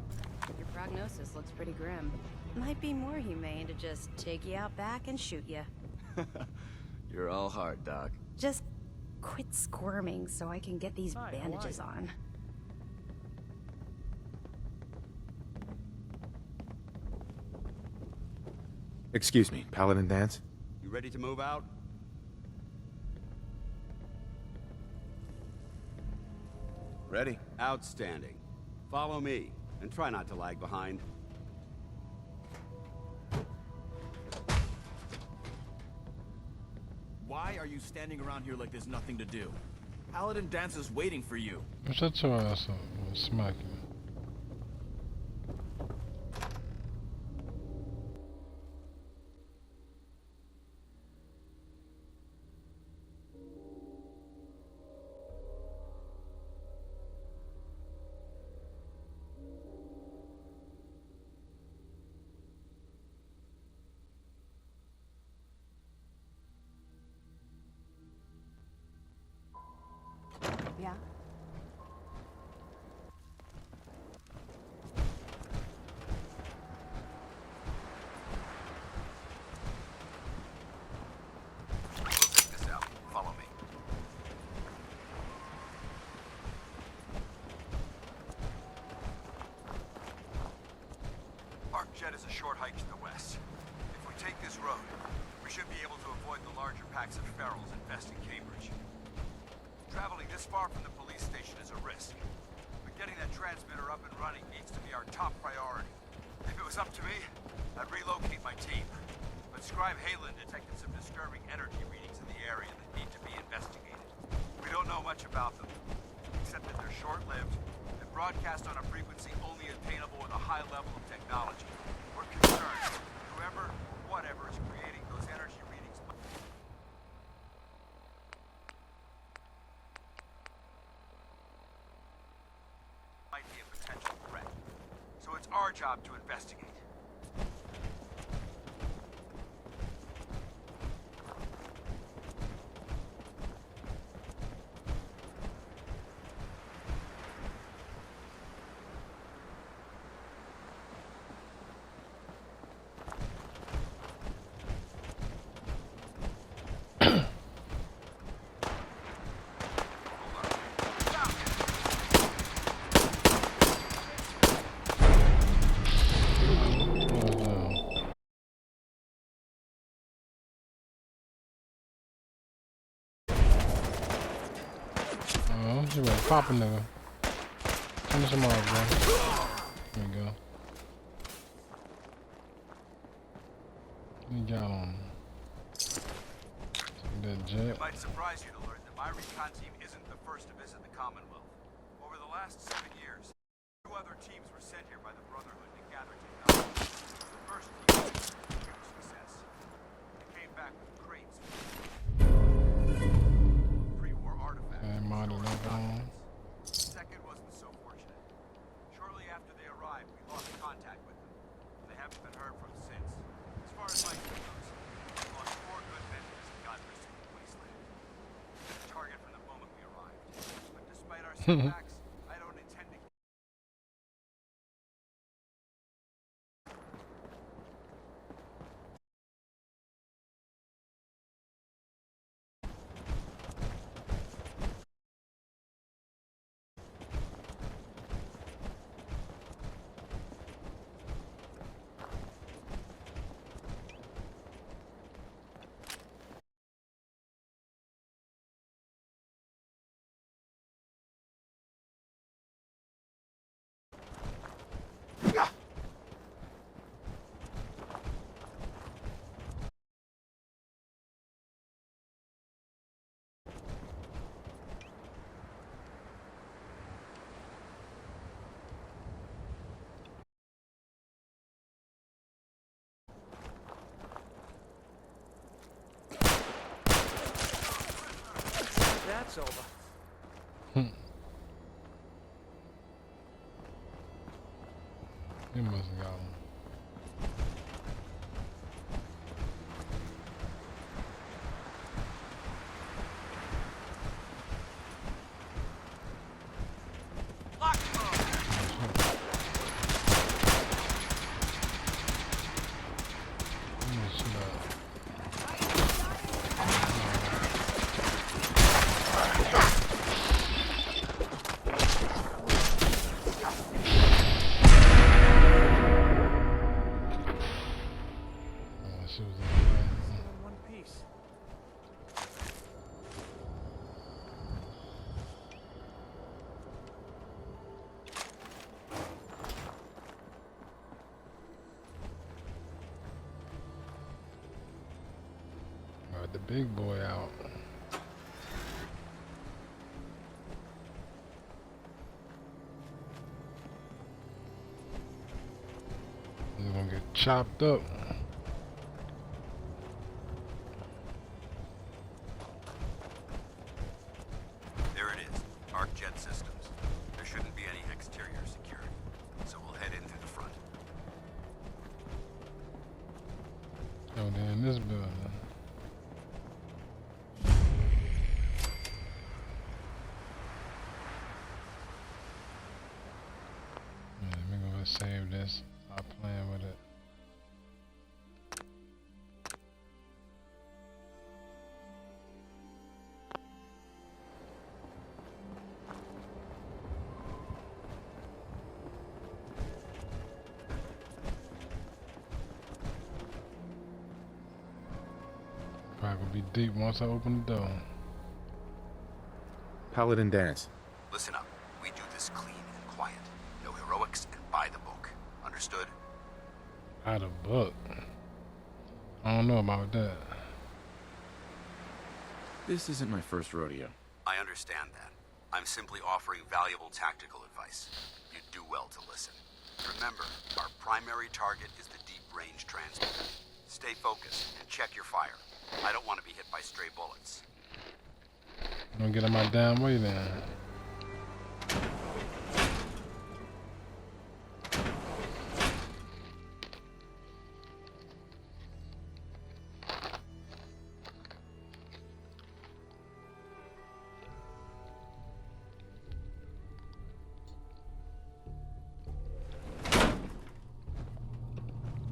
Speaker 7: Your prognosis looks pretty grim. Might be more humane to just take you out back and shoot you.
Speaker 17: You're all heart, Doc.
Speaker 7: Just quit squirming so I can get these bandages on.
Speaker 24: Excuse me, Paladin Dance?
Speaker 8: You ready to move out?
Speaker 24: Ready.
Speaker 8: Outstanding. Follow me, and try not to lag behind.
Speaker 9: Why are you standing around here like there's nothing to do? Paladin Dance is waiting for you.
Speaker 6: Shut your ass up. I'll smack you.
Speaker 18: Yeah?
Speaker 3: Check this out. Follow me. Arcjet is a short hike to the west. If we take this road, we should be able to avoid the larger packs of ferals infesting Cambridge. Traveling this far from the police station is a risk, but getting that transmitter up and running needs to be our top priority. If it was up to me, I'd relocate my team. But Scribe Halen detected some disturbing energy readings in the area that need to be investigated. We don't know much about them, except that they're short-lived and broadcast on a frequency only attainable with a high level of technology. We're concerned that whoever, whatever is creating those energy readings might be a potential threat. So it's our job to investigate.
Speaker 6: Oh, you ready to pop a nigga. Finish him off, bro. There you go. You got on that jet.
Speaker 3: It might surprise you to learn that my recon team isn't the first to visit the Commonwealth. Over the last 7 years, 2 other teams were sent here by the Brotherhood to gather technology. The first team was a huge success. They came back with crates pre-war artifacts.
Speaker 6: And Marty left on.
Speaker 3: Second wasn't so fortunate. Shortly after they arrived, we lost contact with them. They haven't been heard from since. As far as my team goes, we lost 4 good men in this godforsaken wasteland. We were the target from the moment we arrived. But despite our setbacks, I don't intend to.
Speaker 4: That's over.
Speaker 6: You must have got one.
Speaker 3: Lock him up!
Speaker 6: the big boy out. He's gonna get chopped up.
Speaker 8: There it is. Arc jet systems. There shouldn't be any exterior security, so we'll head in through the front.
Speaker 6: Oh, they're in this building. Yeah, let me go and save this. Stop playing with it. Probably gonna be deep once I open the door.
Speaker 24: Paladin Dance.
Speaker 8: Listen up. We do this clean and quiet. No heroics and by the book. Understood?
Speaker 6: Out of book. I don't know about that.
Speaker 24: This isn't my first rodeo.
Speaker 8: I understand that. I'm simply offering valuable tactical advice. You'd do well to listen. Remember, our primary target is the deep-range transmitter. Stay focused and check your fire. I don't want to be hit by stray bullets.
Speaker 6: Don't get in my damn way then.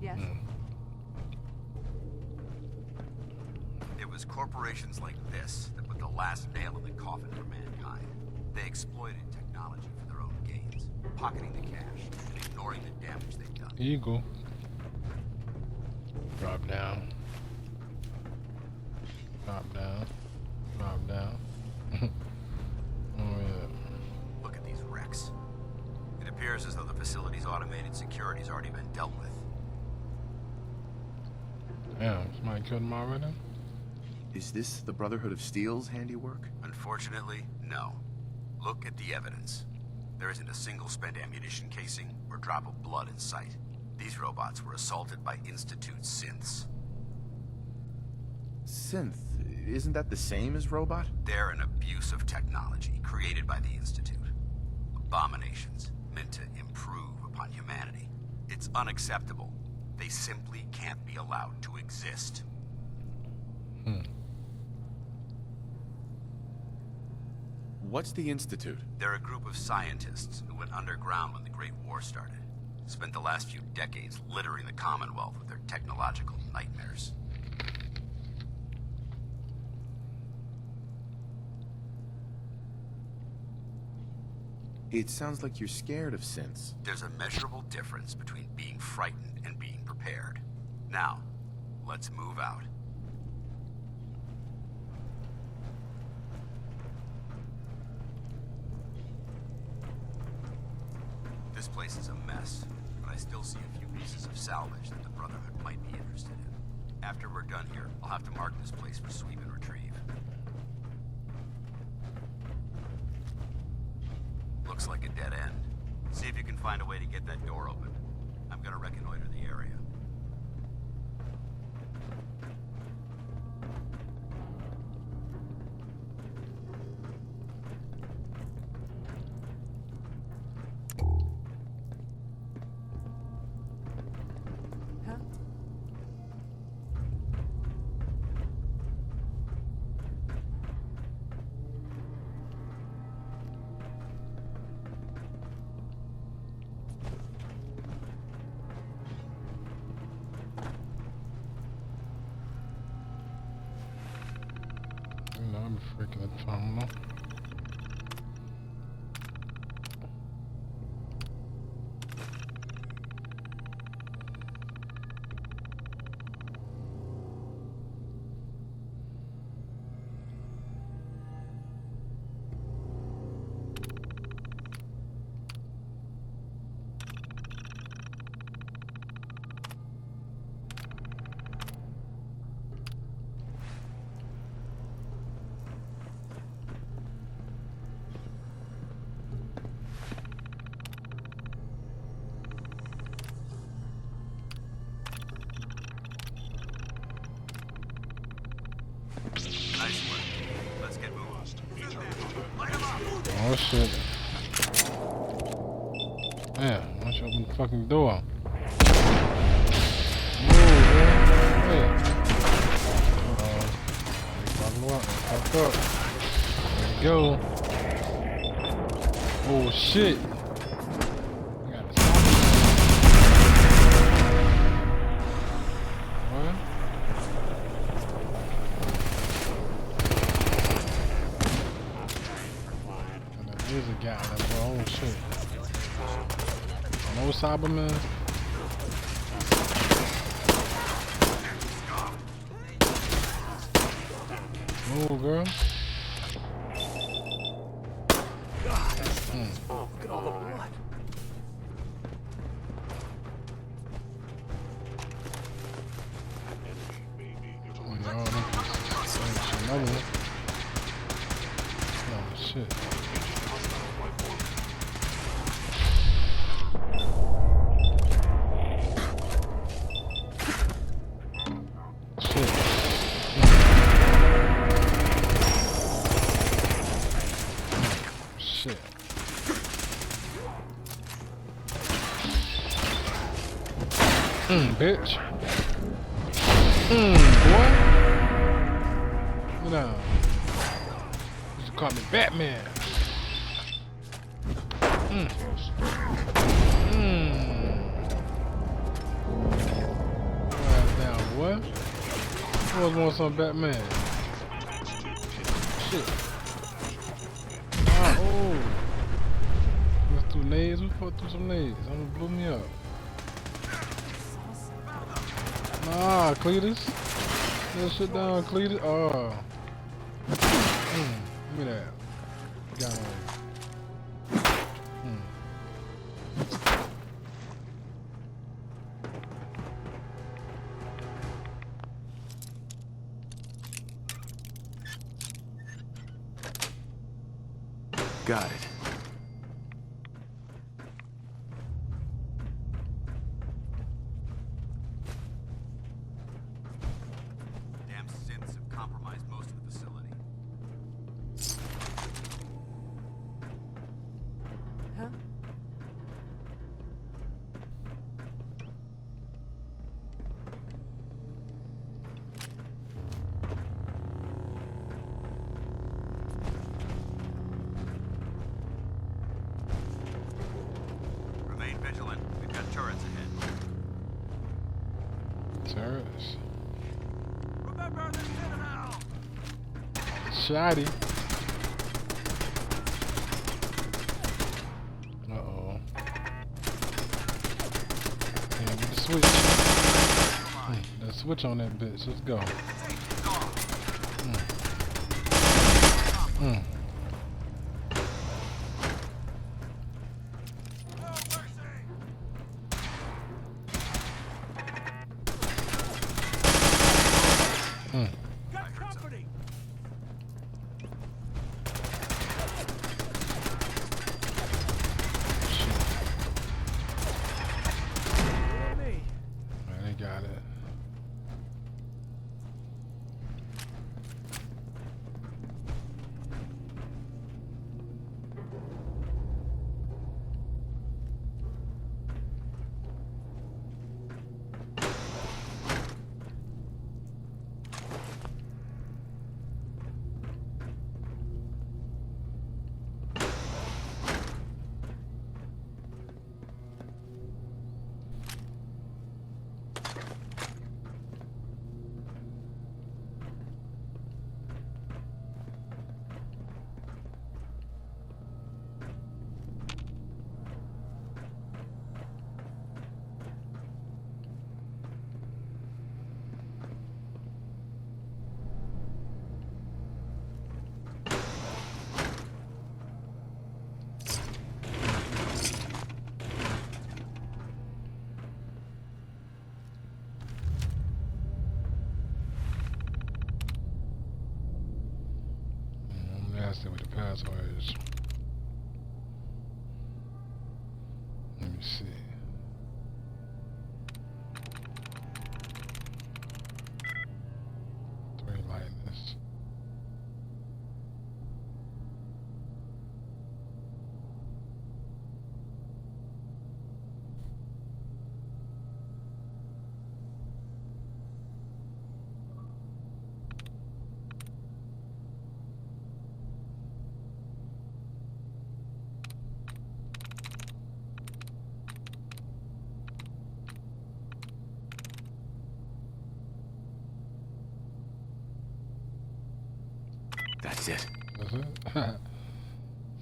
Speaker 18: Yes?
Speaker 8: It was corporations like this that put the last nail in the coffin for mankind. They exploited technology for their own gains, pocketing the cash and ignoring the damage they've done.
Speaker 6: Eagle. Drop down. Drop down. Drop down. Oh yeah.
Speaker 8: Look at these wrecks. It appears as though the facility's automated security's already been dealt with.
Speaker 6: Damn, somebody killed him already?
Speaker 24: Is this the Brotherhood of Steel's handiwork?
Speaker 8: Unfortunately, no. Look at the evidence. There isn't a single spent ammunition casing or drop of blood in sight. These robots were assaulted by Institute synths.
Speaker 24: Synth. Isn't that the same as robot?
Speaker 8: They're an abuse of technology created by the Institute. Abominations meant to improve upon humanity. It's unacceptable. They simply can't be allowed to exist.
Speaker 24: What's the Institute?
Speaker 8: They're a group of scientists who went underground when the Great War started. Spent the last few decades littering the Commonwealth with their technological nightmares.
Speaker 24: It sounds like you're scared of synths.
Speaker 8: There's a measurable difference between being frightened and being prepared. Now, let's move out. This place is a mess, but I still see a few pieces of salvage that the Brotherhood might be interested in. After we're done here, I'll have to mark this place for sweep and retrieve. Looks like a dead end. See if you can find a way to get that door open. I'm gonna reconnoiter the area.
Speaker 6: You know, I'm freaking terminal. shit. Man, why don't you open the fucking door? Move, man. Hey. Fuck up. There we go. Oh shit. I gotta stop it. What? And there is a guy there, bro. Oh shit. No Cyberman. Move, girl.
Speaker 3: Oh, look at all the blood.
Speaker 6: Oh shit. Shit. Bitch. Boy. No. You should call me Batman. Down, boy. I always want some Batman. Shit. Oh. Let's do nades. We put through some nades. I'm gonna blow me up. Nah, Cletus. That shit down, Cletus. Oh. Give me that. Got one.
Speaker 21: Got it.
Speaker 8: Damn synths have compromised most of the facility.
Speaker 18: Huh?
Speaker 8: Remain vigilant. We've got turrets ahead.
Speaker 6: Turrets.
Speaker 3: Remember the citadel!
Speaker 6: Shoddy. Uh-oh. Yeah, with the switch. The switch on that bitch. Let's go.
Speaker 3: Got company! Me.
Speaker 6: Man, they got it. Nasty with the passwords. Let me see. Three lightness.
Speaker 17: it.
Speaker 6: That's it?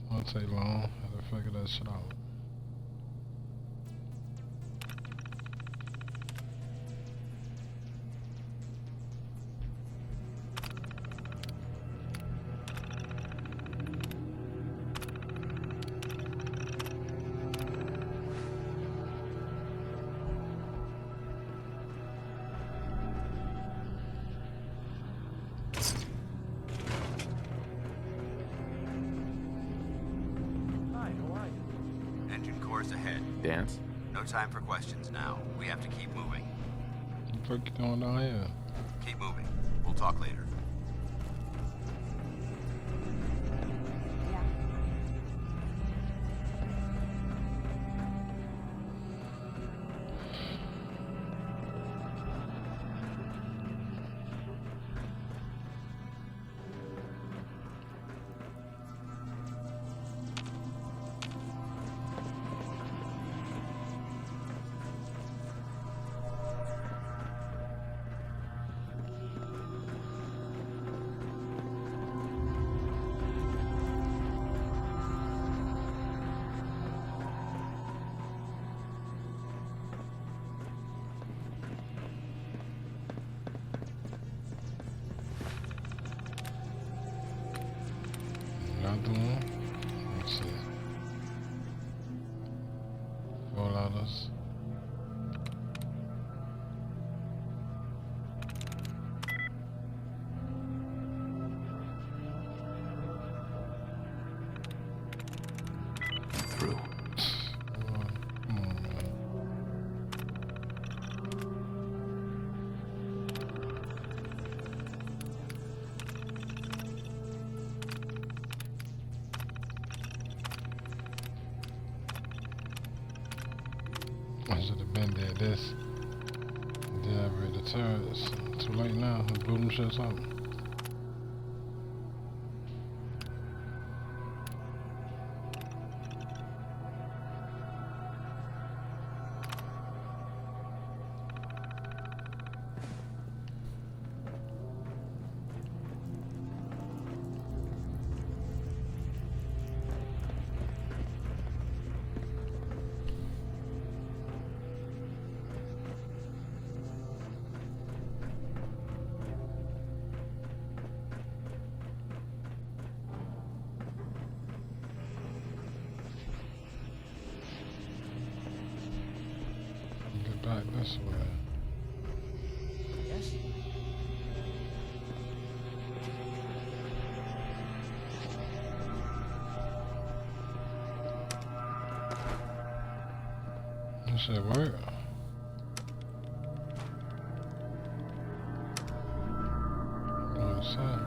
Speaker 6: Won't take long. I have to figure that shit out.
Speaker 8: Engine core's ahead.
Speaker 17: Dance?
Speaker 8: No time for questions now. We have to keep moving.
Speaker 6: What the fuck you going down here?
Speaker 8: Keep moving. We'll talk later.
Speaker 6: Another one. Let's see. 4 ladders.
Speaker 17: Through.
Speaker 6: Come on, man. I should have been there. This. Dehydrate the turrets. Too late now. I blew them shits up. Get back this way.
Speaker 18: Yes?
Speaker 6: That shit work. What is that?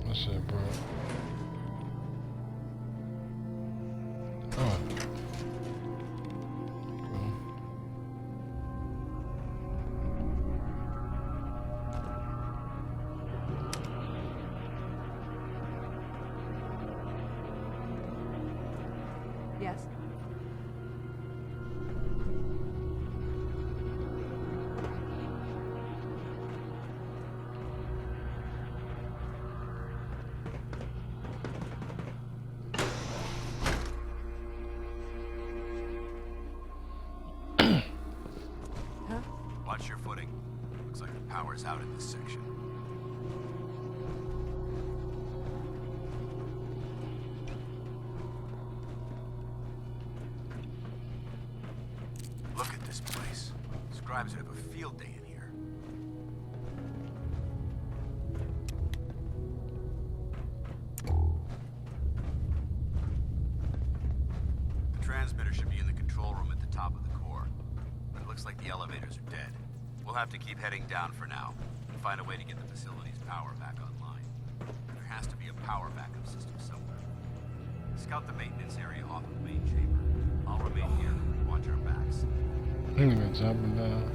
Speaker 6: That shit broke. Oh. Cool.
Speaker 18: Yes?
Speaker 8: Watch your footing. Looks like the power's out in this section. Look at this place. Scribes would have a field day in here. The transmitter should be in the control room at the top of the core. But it looks like the elevators are dead. We'll have to keep heading down for now and find a way to get the facility's power back online. There has to be a power backup system somewhere. Scout the maintenance area off of the main chamber. I'll remain here and watch our backs.
Speaker 6: Nigga jumping down.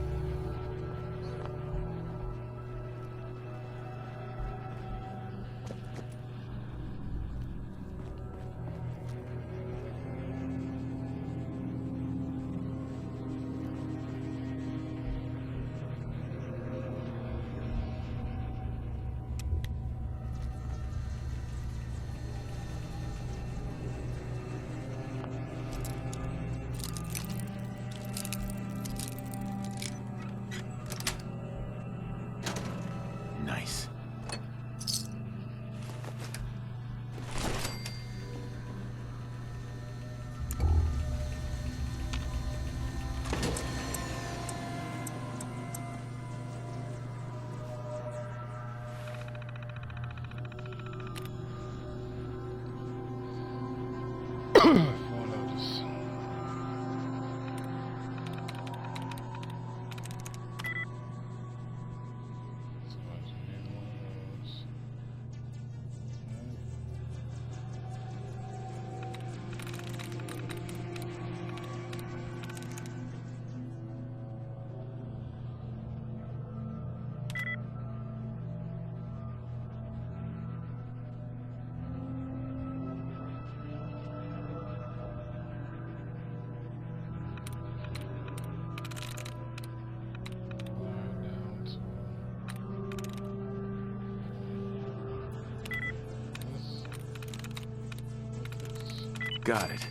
Speaker 17: Got it.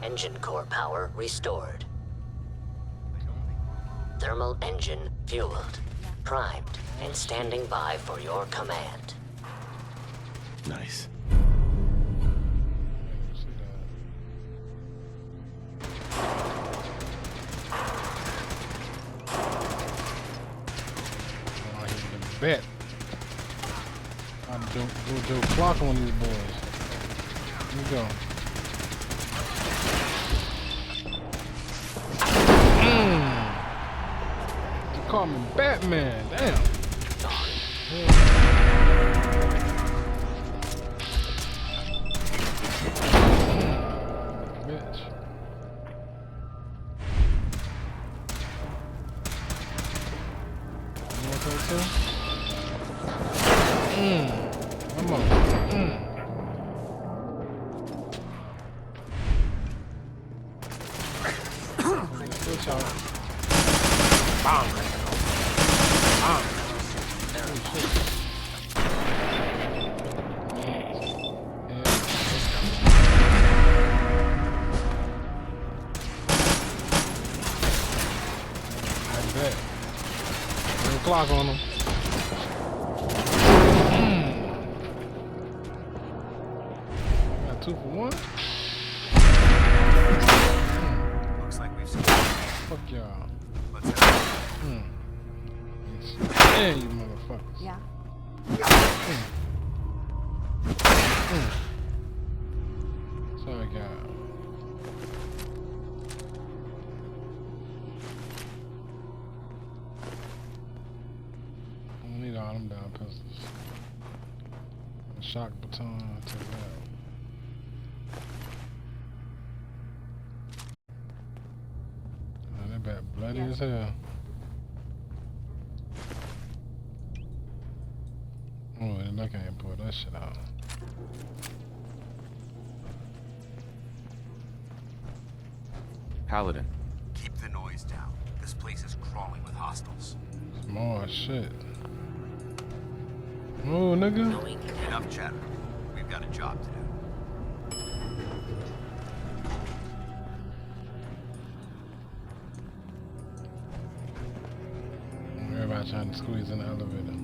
Speaker 13: Engine core power restored. Thermal engine fueled, primed, and standing by for your command.
Speaker 24: Nice.
Speaker 6: Bet. I'm go do a clock on these boys. Here we go. You call me Batman, damn. Bitch. You want to too? Come on. Switch out. Bam. Bam. Oh shit. I bet. Put a clock on them. Got 2 for 1.
Speaker 8: Looks like we've seen.
Speaker 6: Fuck y'all.
Speaker 8: Let's have
Speaker 6: Yeah, you motherfuckers.
Speaker 15: Yeah.
Speaker 6: So I got. I don't need all them down pistols. A shock baton, I took that. Oh, that bat bloody as hell. Oh, and I can't pull that shit out.
Speaker 24: Paladin.
Speaker 8: Keep the noise down. This place is crawling with hostiles.
Speaker 6: More shit. Oh, nigga.
Speaker 8: Enough chatter. We've got a job to do.
Speaker 6: Everybody trying to squeeze in the elevator.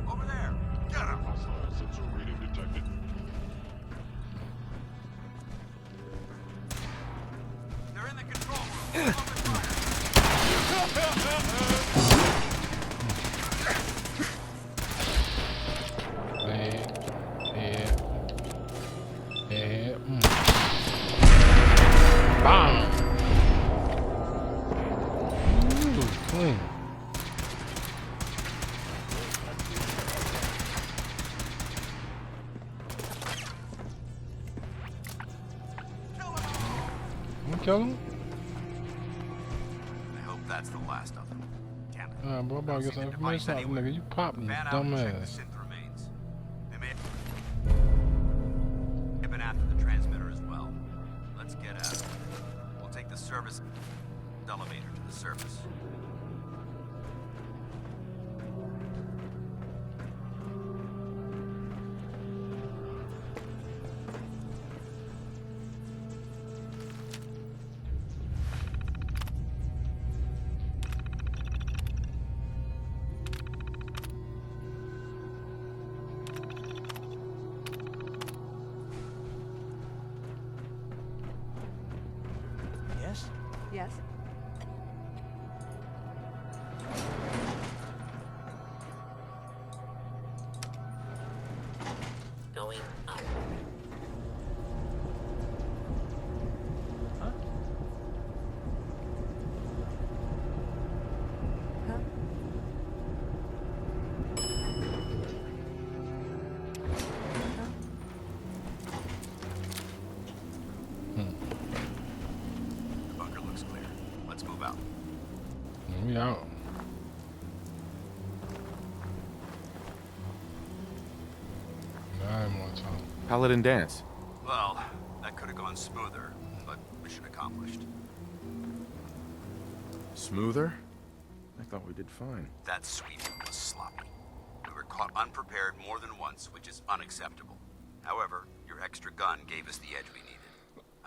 Speaker 8: Over there! Get him!
Speaker 14: Sensor reading detected.
Speaker 8: They're in the control room.
Speaker 6: Bam! Ooh, clean. Kill him?
Speaker 8: I hope that's the last of them. Damn it.
Speaker 6: Bro, I'm about to get some information out of nigga. You popping,
Speaker 8: Van out and
Speaker 6: dumb
Speaker 8: check the
Speaker 6: ass.
Speaker 8: synth remains. They may have been after the transmitter as well. Let's get at it. We'll take the service elevator to the surface.
Speaker 18: Yes?
Speaker 15: Yes.
Speaker 13: Going up.
Speaker 18: Huh?
Speaker 6: the time.
Speaker 24: Paladin dance.
Speaker 8: Well, that could have gone smoother, but mission accomplished.
Speaker 24: Smoother? I thought we did fine.
Speaker 8: That sweep was sloppy. We were caught unprepared more than once, which is unacceptable. However, your extra gun gave us the edge we needed.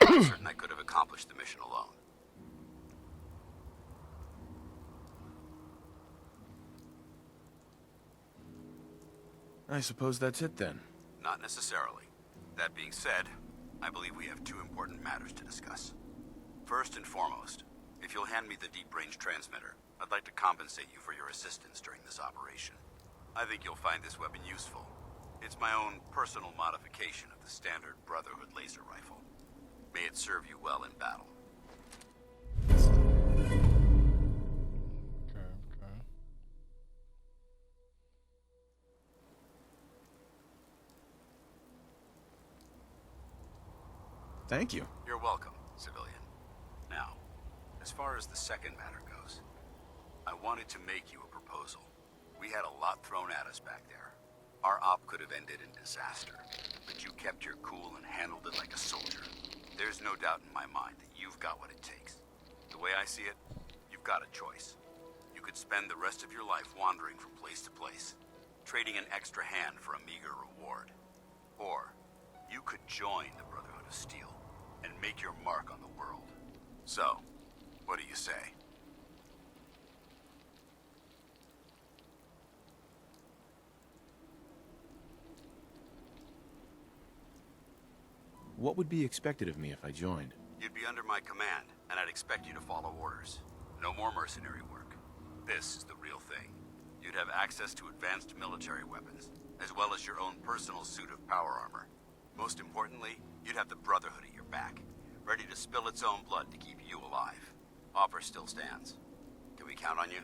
Speaker 8: I'm not certain I could have accomplished the mission alone.
Speaker 24: I suppose that's it then.
Speaker 8: Not necessarily. That being said, I believe we have two important matters to discuss. First and foremost, if you'll hand me the deep-range transmitter, I'd like to compensate you for your assistance during this operation. I think you'll find this weapon useful. It's my own personal modification of the standard Brotherhood laser rifle. May it serve you well in battle.
Speaker 6: Okay.
Speaker 24: Thank you.
Speaker 8: You're welcome, civilian. Now, as far as the second matter goes, I wanted to make you a proposal. We had a lot thrown at us back there. Our op could have ended in disaster, but you kept your cool and handled it like a soldier. There's no doubt in my mind that you've got what it takes. The way I see it, you've got a choice. You could spend the rest of your life wandering from place to place, trading an extra hand for a meager reward. Or, you could join the Brotherhood of Steel and make your mark on the world. So, what do you say?
Speaker 24: What would be expected of me if I joined?
Speaker 8: You'd be under my command, and I'd expect you to follow orders. No more mercenary work. This is the real thing. You'd have access to advanced military weapons, as well as your own personal suit of power armor. Most importantly, you'd have the Brotherhood at your back, ready to spill its own blood to keep you alive. Offer still stands. Can we count on you?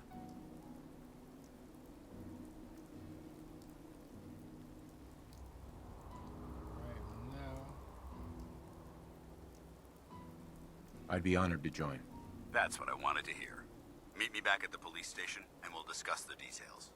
Speaker 24: I'd be honored to join.
Speaker 8: That's what I wanted to hear. Meet me back at the police station, and we'll discuss the details.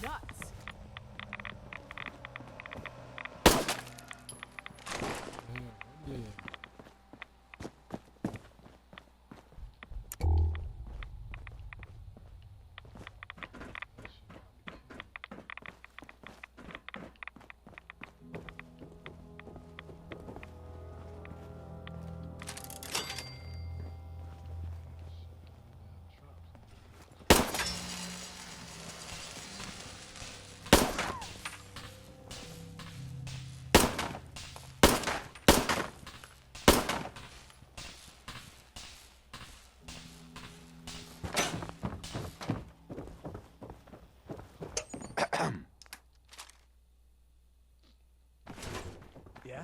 Speaker 18: Nuts.
Speaker 6: Yeah.
Speaker 9: Yeah?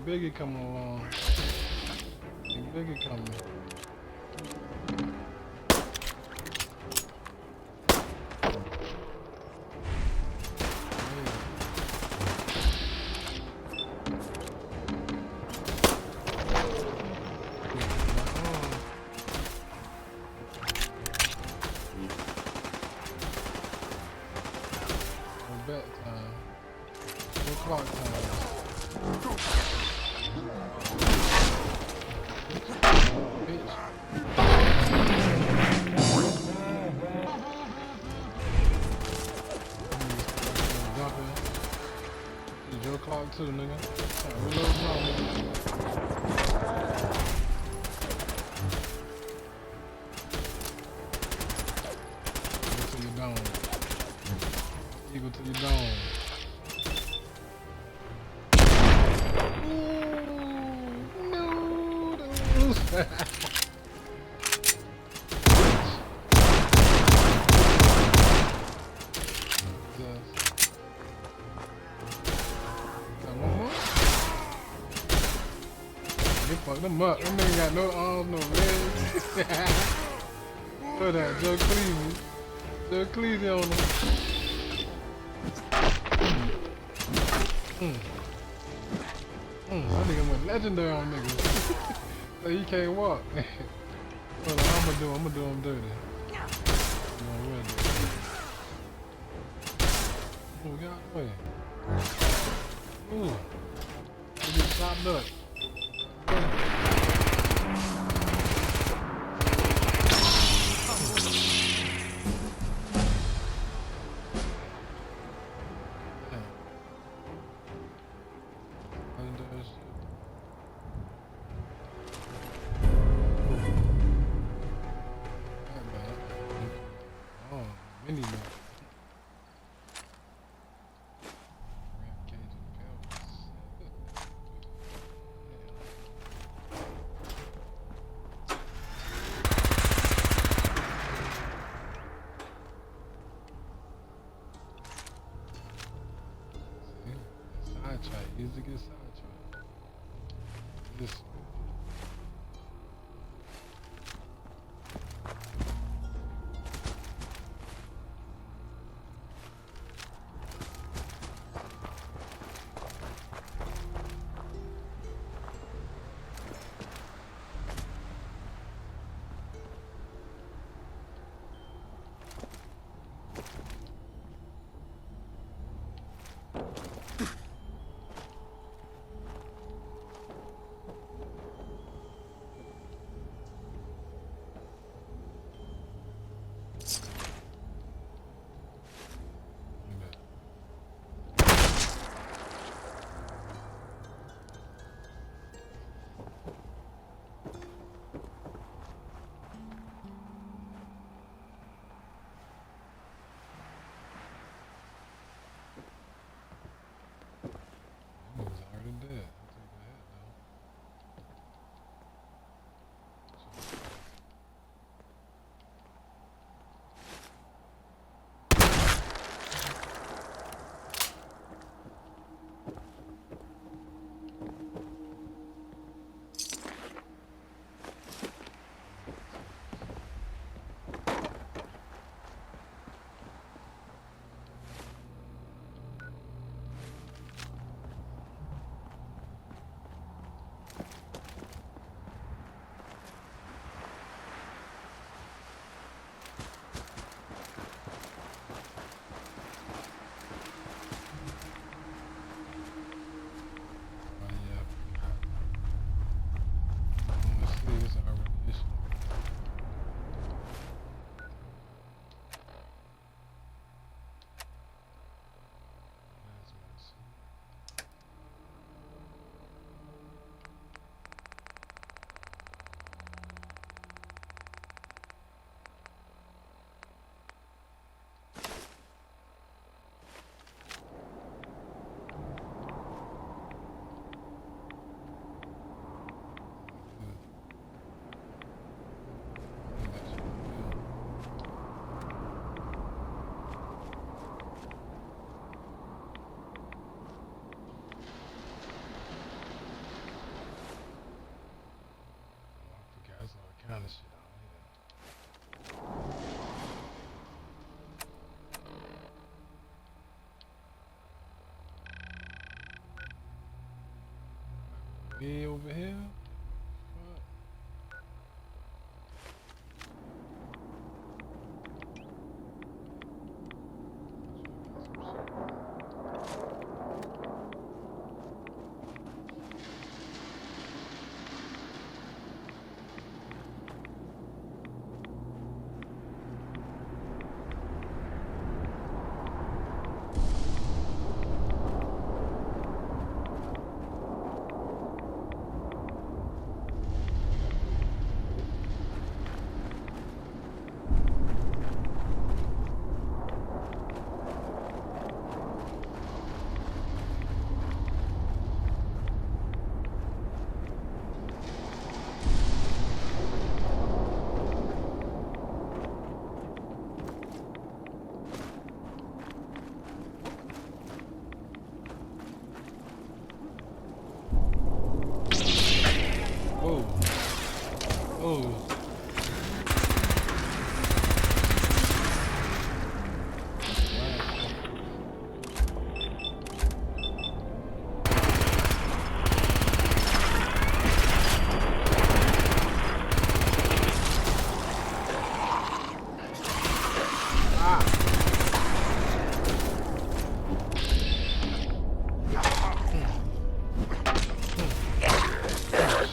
Speaker 9: Biggie coming along. Biggie coming. Bet time. No clock time. Your clock too, nigga. Reload now, nigga. Eagle to your dome. Eagle to your dome. Ooh, noodles. Fuck them up. Them niggas got no arms, no legs. Look at that, Joe Cleese. Joe Cleese on them. That nigga went legendary on niggas. So he can't walk. Well, I'm gonna do him dirty. Oh, we got away. Ooh. He get chopped up.
Speaker 6: easy to get sidetracked. This. Kind of shit on here. Way over here.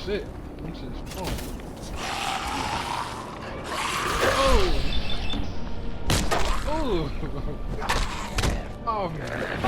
Speaker 6: Shit, I'm just wrong. Oh! Oh man.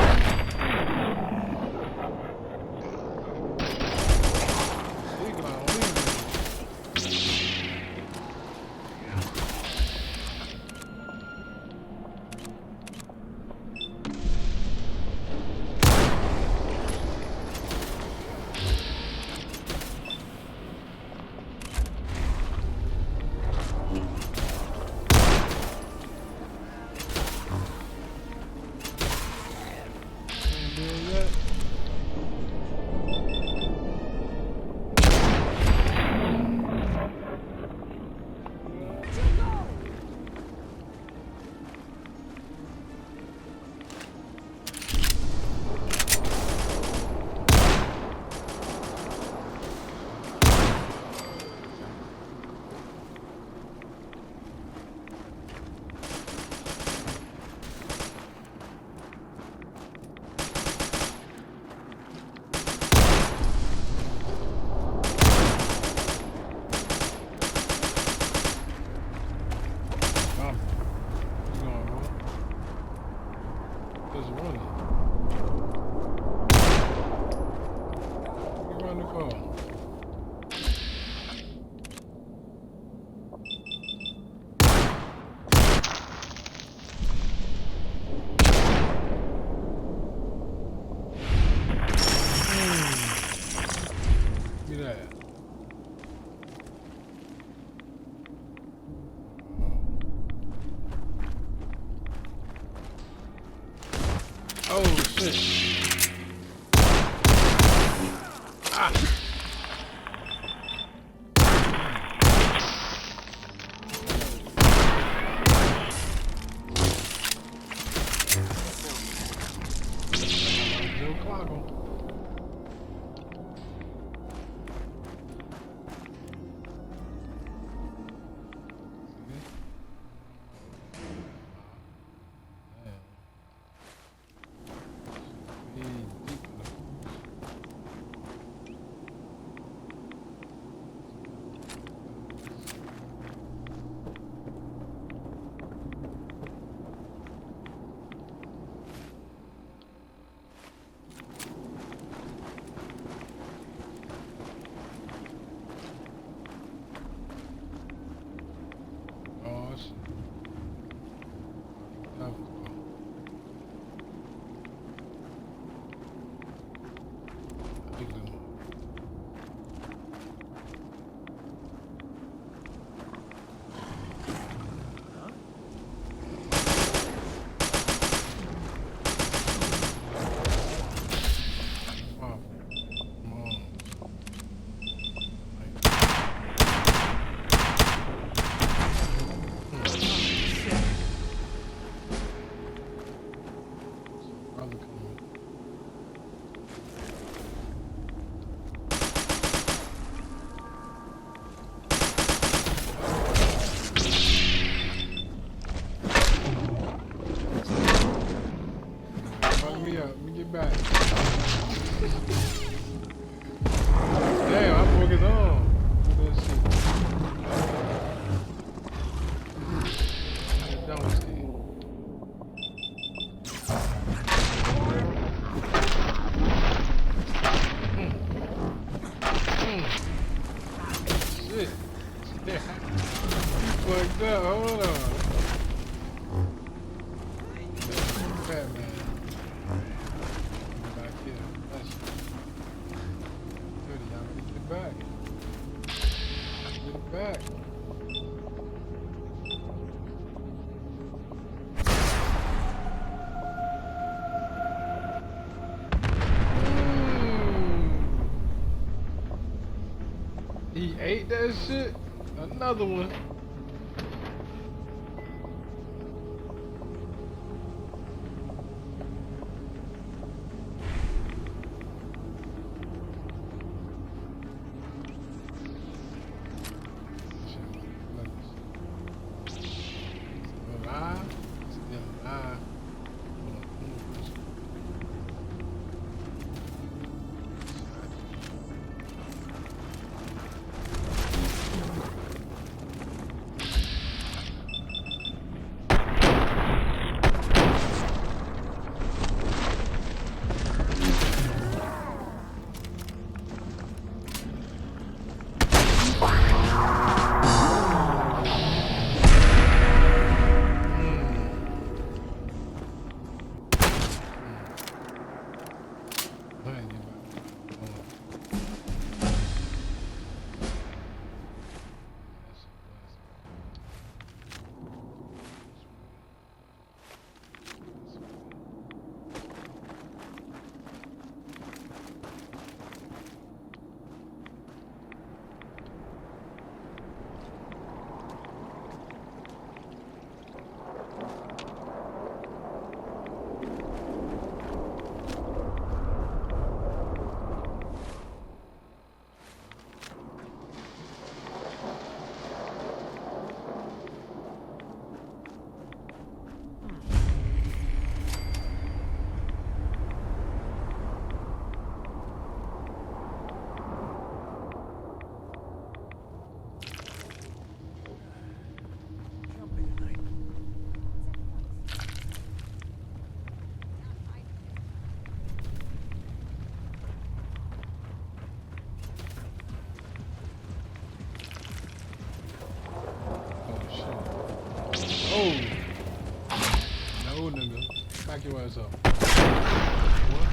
Speaker 6: Yeah. running. What you running for? Give me that. Oh shit. Ah. Joe Cloggle. Back. Damn, I broke his arm. Let's see. I don't see. Shit. Yeah. Fucked up. Hold on. Fat man. Back. He ate that shit? Another one.
Speaker 9: Oh. No, nigga. Back your ass up. What?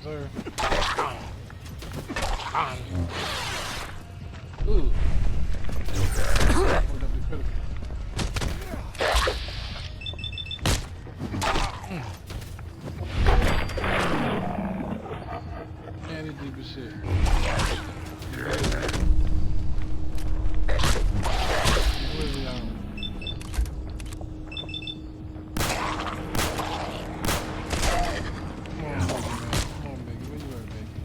Speaker 9: Sir. Ooh. Hold up the critical. Man, it's deep as shit. Where's the arm? Come on, baby, man. Come on, baby. Where you at, baby?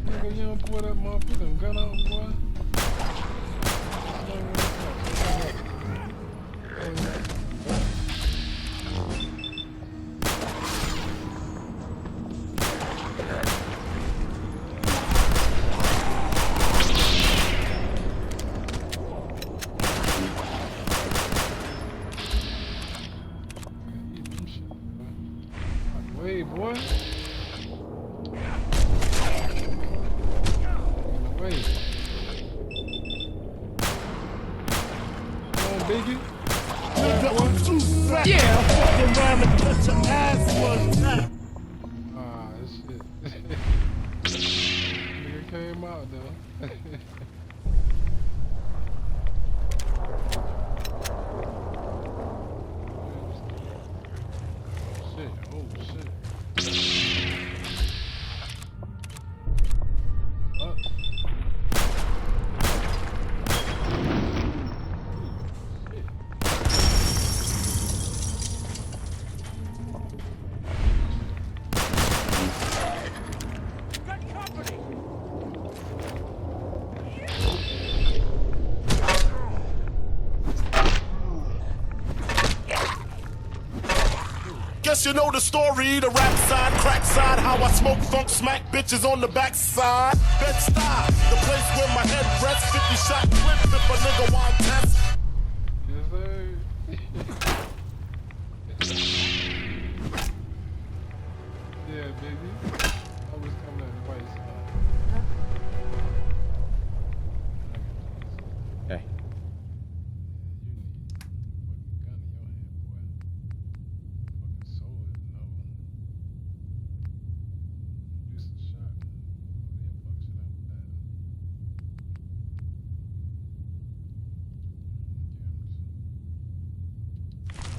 Speaker 9: Nigga, you don't pull that motherfucking gun out, boy. Wait, boy. Wait. Come on, baby.
Speaker 16: Yeah, fucking around and put your ass one time.
Speaker 9: Ah, this shit. Nigga came out though. Shit, oh shit. Up.
Speaker 16: Guess you know the story, the rap side, crack side, how I smoke funk, smack bitches on the backside. Bed-Stuy, the place where my head rests, 50 shot clip if a nigga want test.
Speaker 9: Yes, sir. Yeah, baby. Always coming at the right side.
Speaker 24: Hey.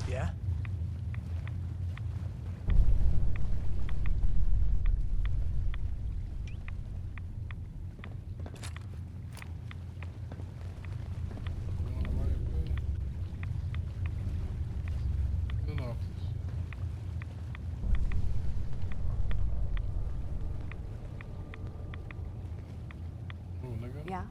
Speaker 4: Yeah?
Speaker 15: Yeah?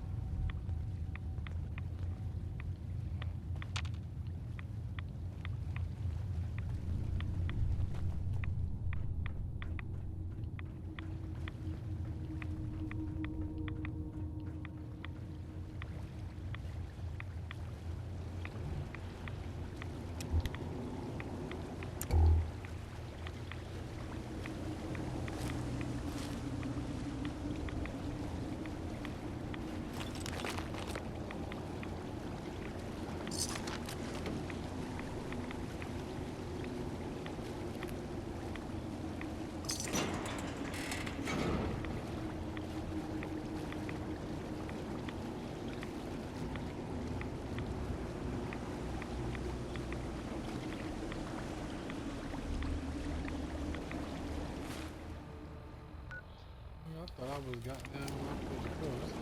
Speaker 9: I thought I was goddamn supposed to go. That's all.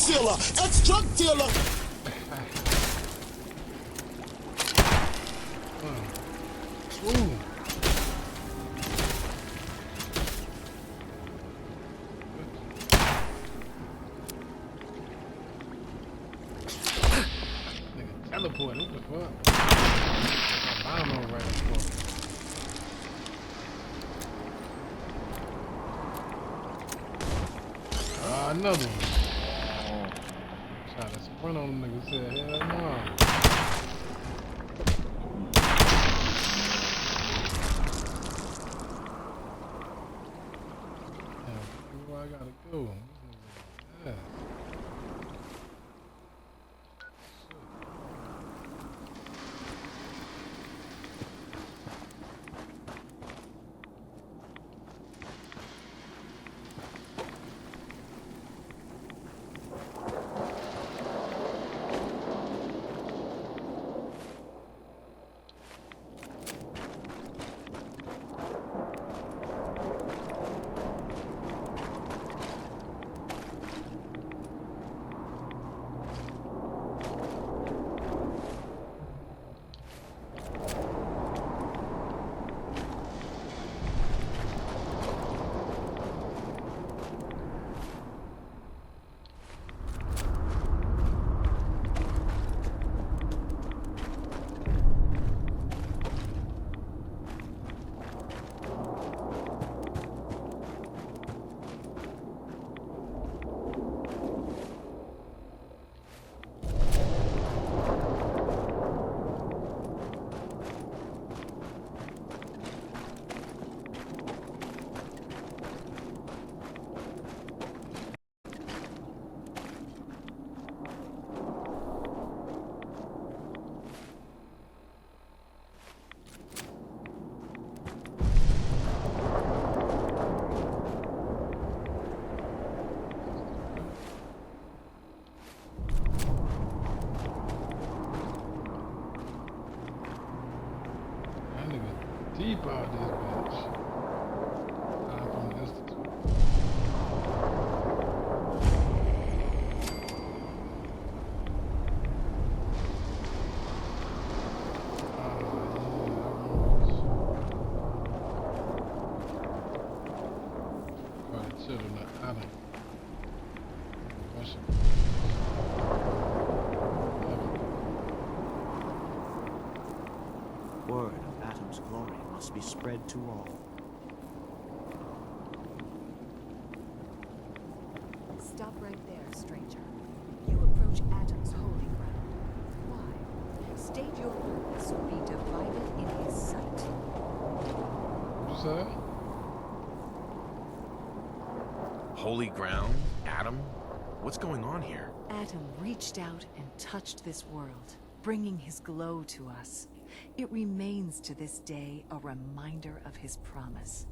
Speaker 16: sealer, ex-drug dealer.
Speaker 6: Ooh. Nigga teleporting, what the fuck? I don't know right before. Another one. Try to sprint on them niggas, said hell no. Yeah, where I gotta go? Yeah. Deep out this bitch. Time from the institute. Children of Adam. Worship.
Speaker 1: Word of Adam's glory must be spread to all.
Speaker 18: Stop right there, stranger. You approach Adam's holy ground. Why? State your purpose or be divided in his sight.
Speaker 6: What's that?
Speaker 24: Holy ground? Adam? What's going on here?
Speaker 18: Adam reached out and touched this world, bringing his glow to us. It remains to this day a reminder of his promise.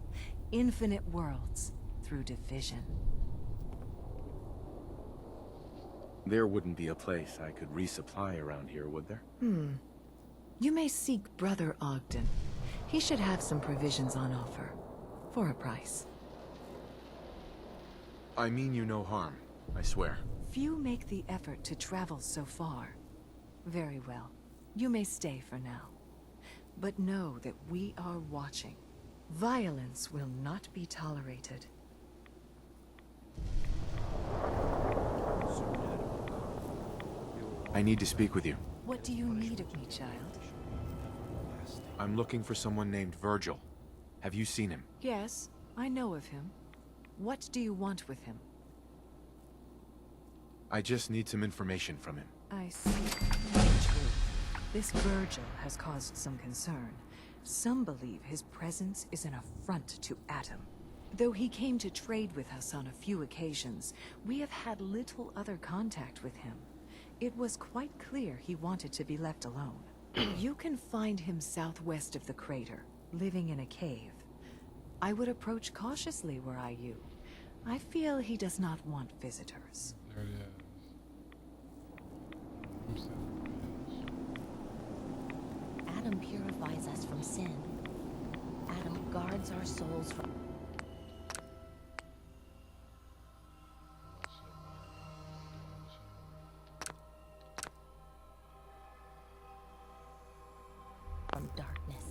Speaker 18: Infinite worlds through division.
Speaker 24: There wouldn't be a place I could resupply around here, would there?
Speaker 18: You may seek Brother Ogden. He should have some provisions on offer. For a price.
Speaker 24: I mean you no harm, I swear.
Speaker 18: Few make the effort to travel so far. Very well. You may stay for now. But know that we are watching. Violence will not be tolerated.
Speaker 24: I need to speak with you.
Speaker 18: What do you need of me, child?
Speaker 24: I'm looking for someone named Virgil. Have you seen him?
Speaker 18: Yes, I know of him. What do you want with him?
Speaker 24: I just need some information from him.
Speaker 18: I see. True. This Virgil has caused some concern. Some believe his presence is an affront to Adam. Though he came to trade with us on a few occasions, we have had little other contact with him. It was quite clear he wanted to be left alone. You can find him southwest of the crater, living in a cave. I would approach cautiously were I you. I feel he does not want visitors.
Speaker 6: There it is.
Speaker 5: Adam purifies us from sin. Adam guards our souls from... from darkness.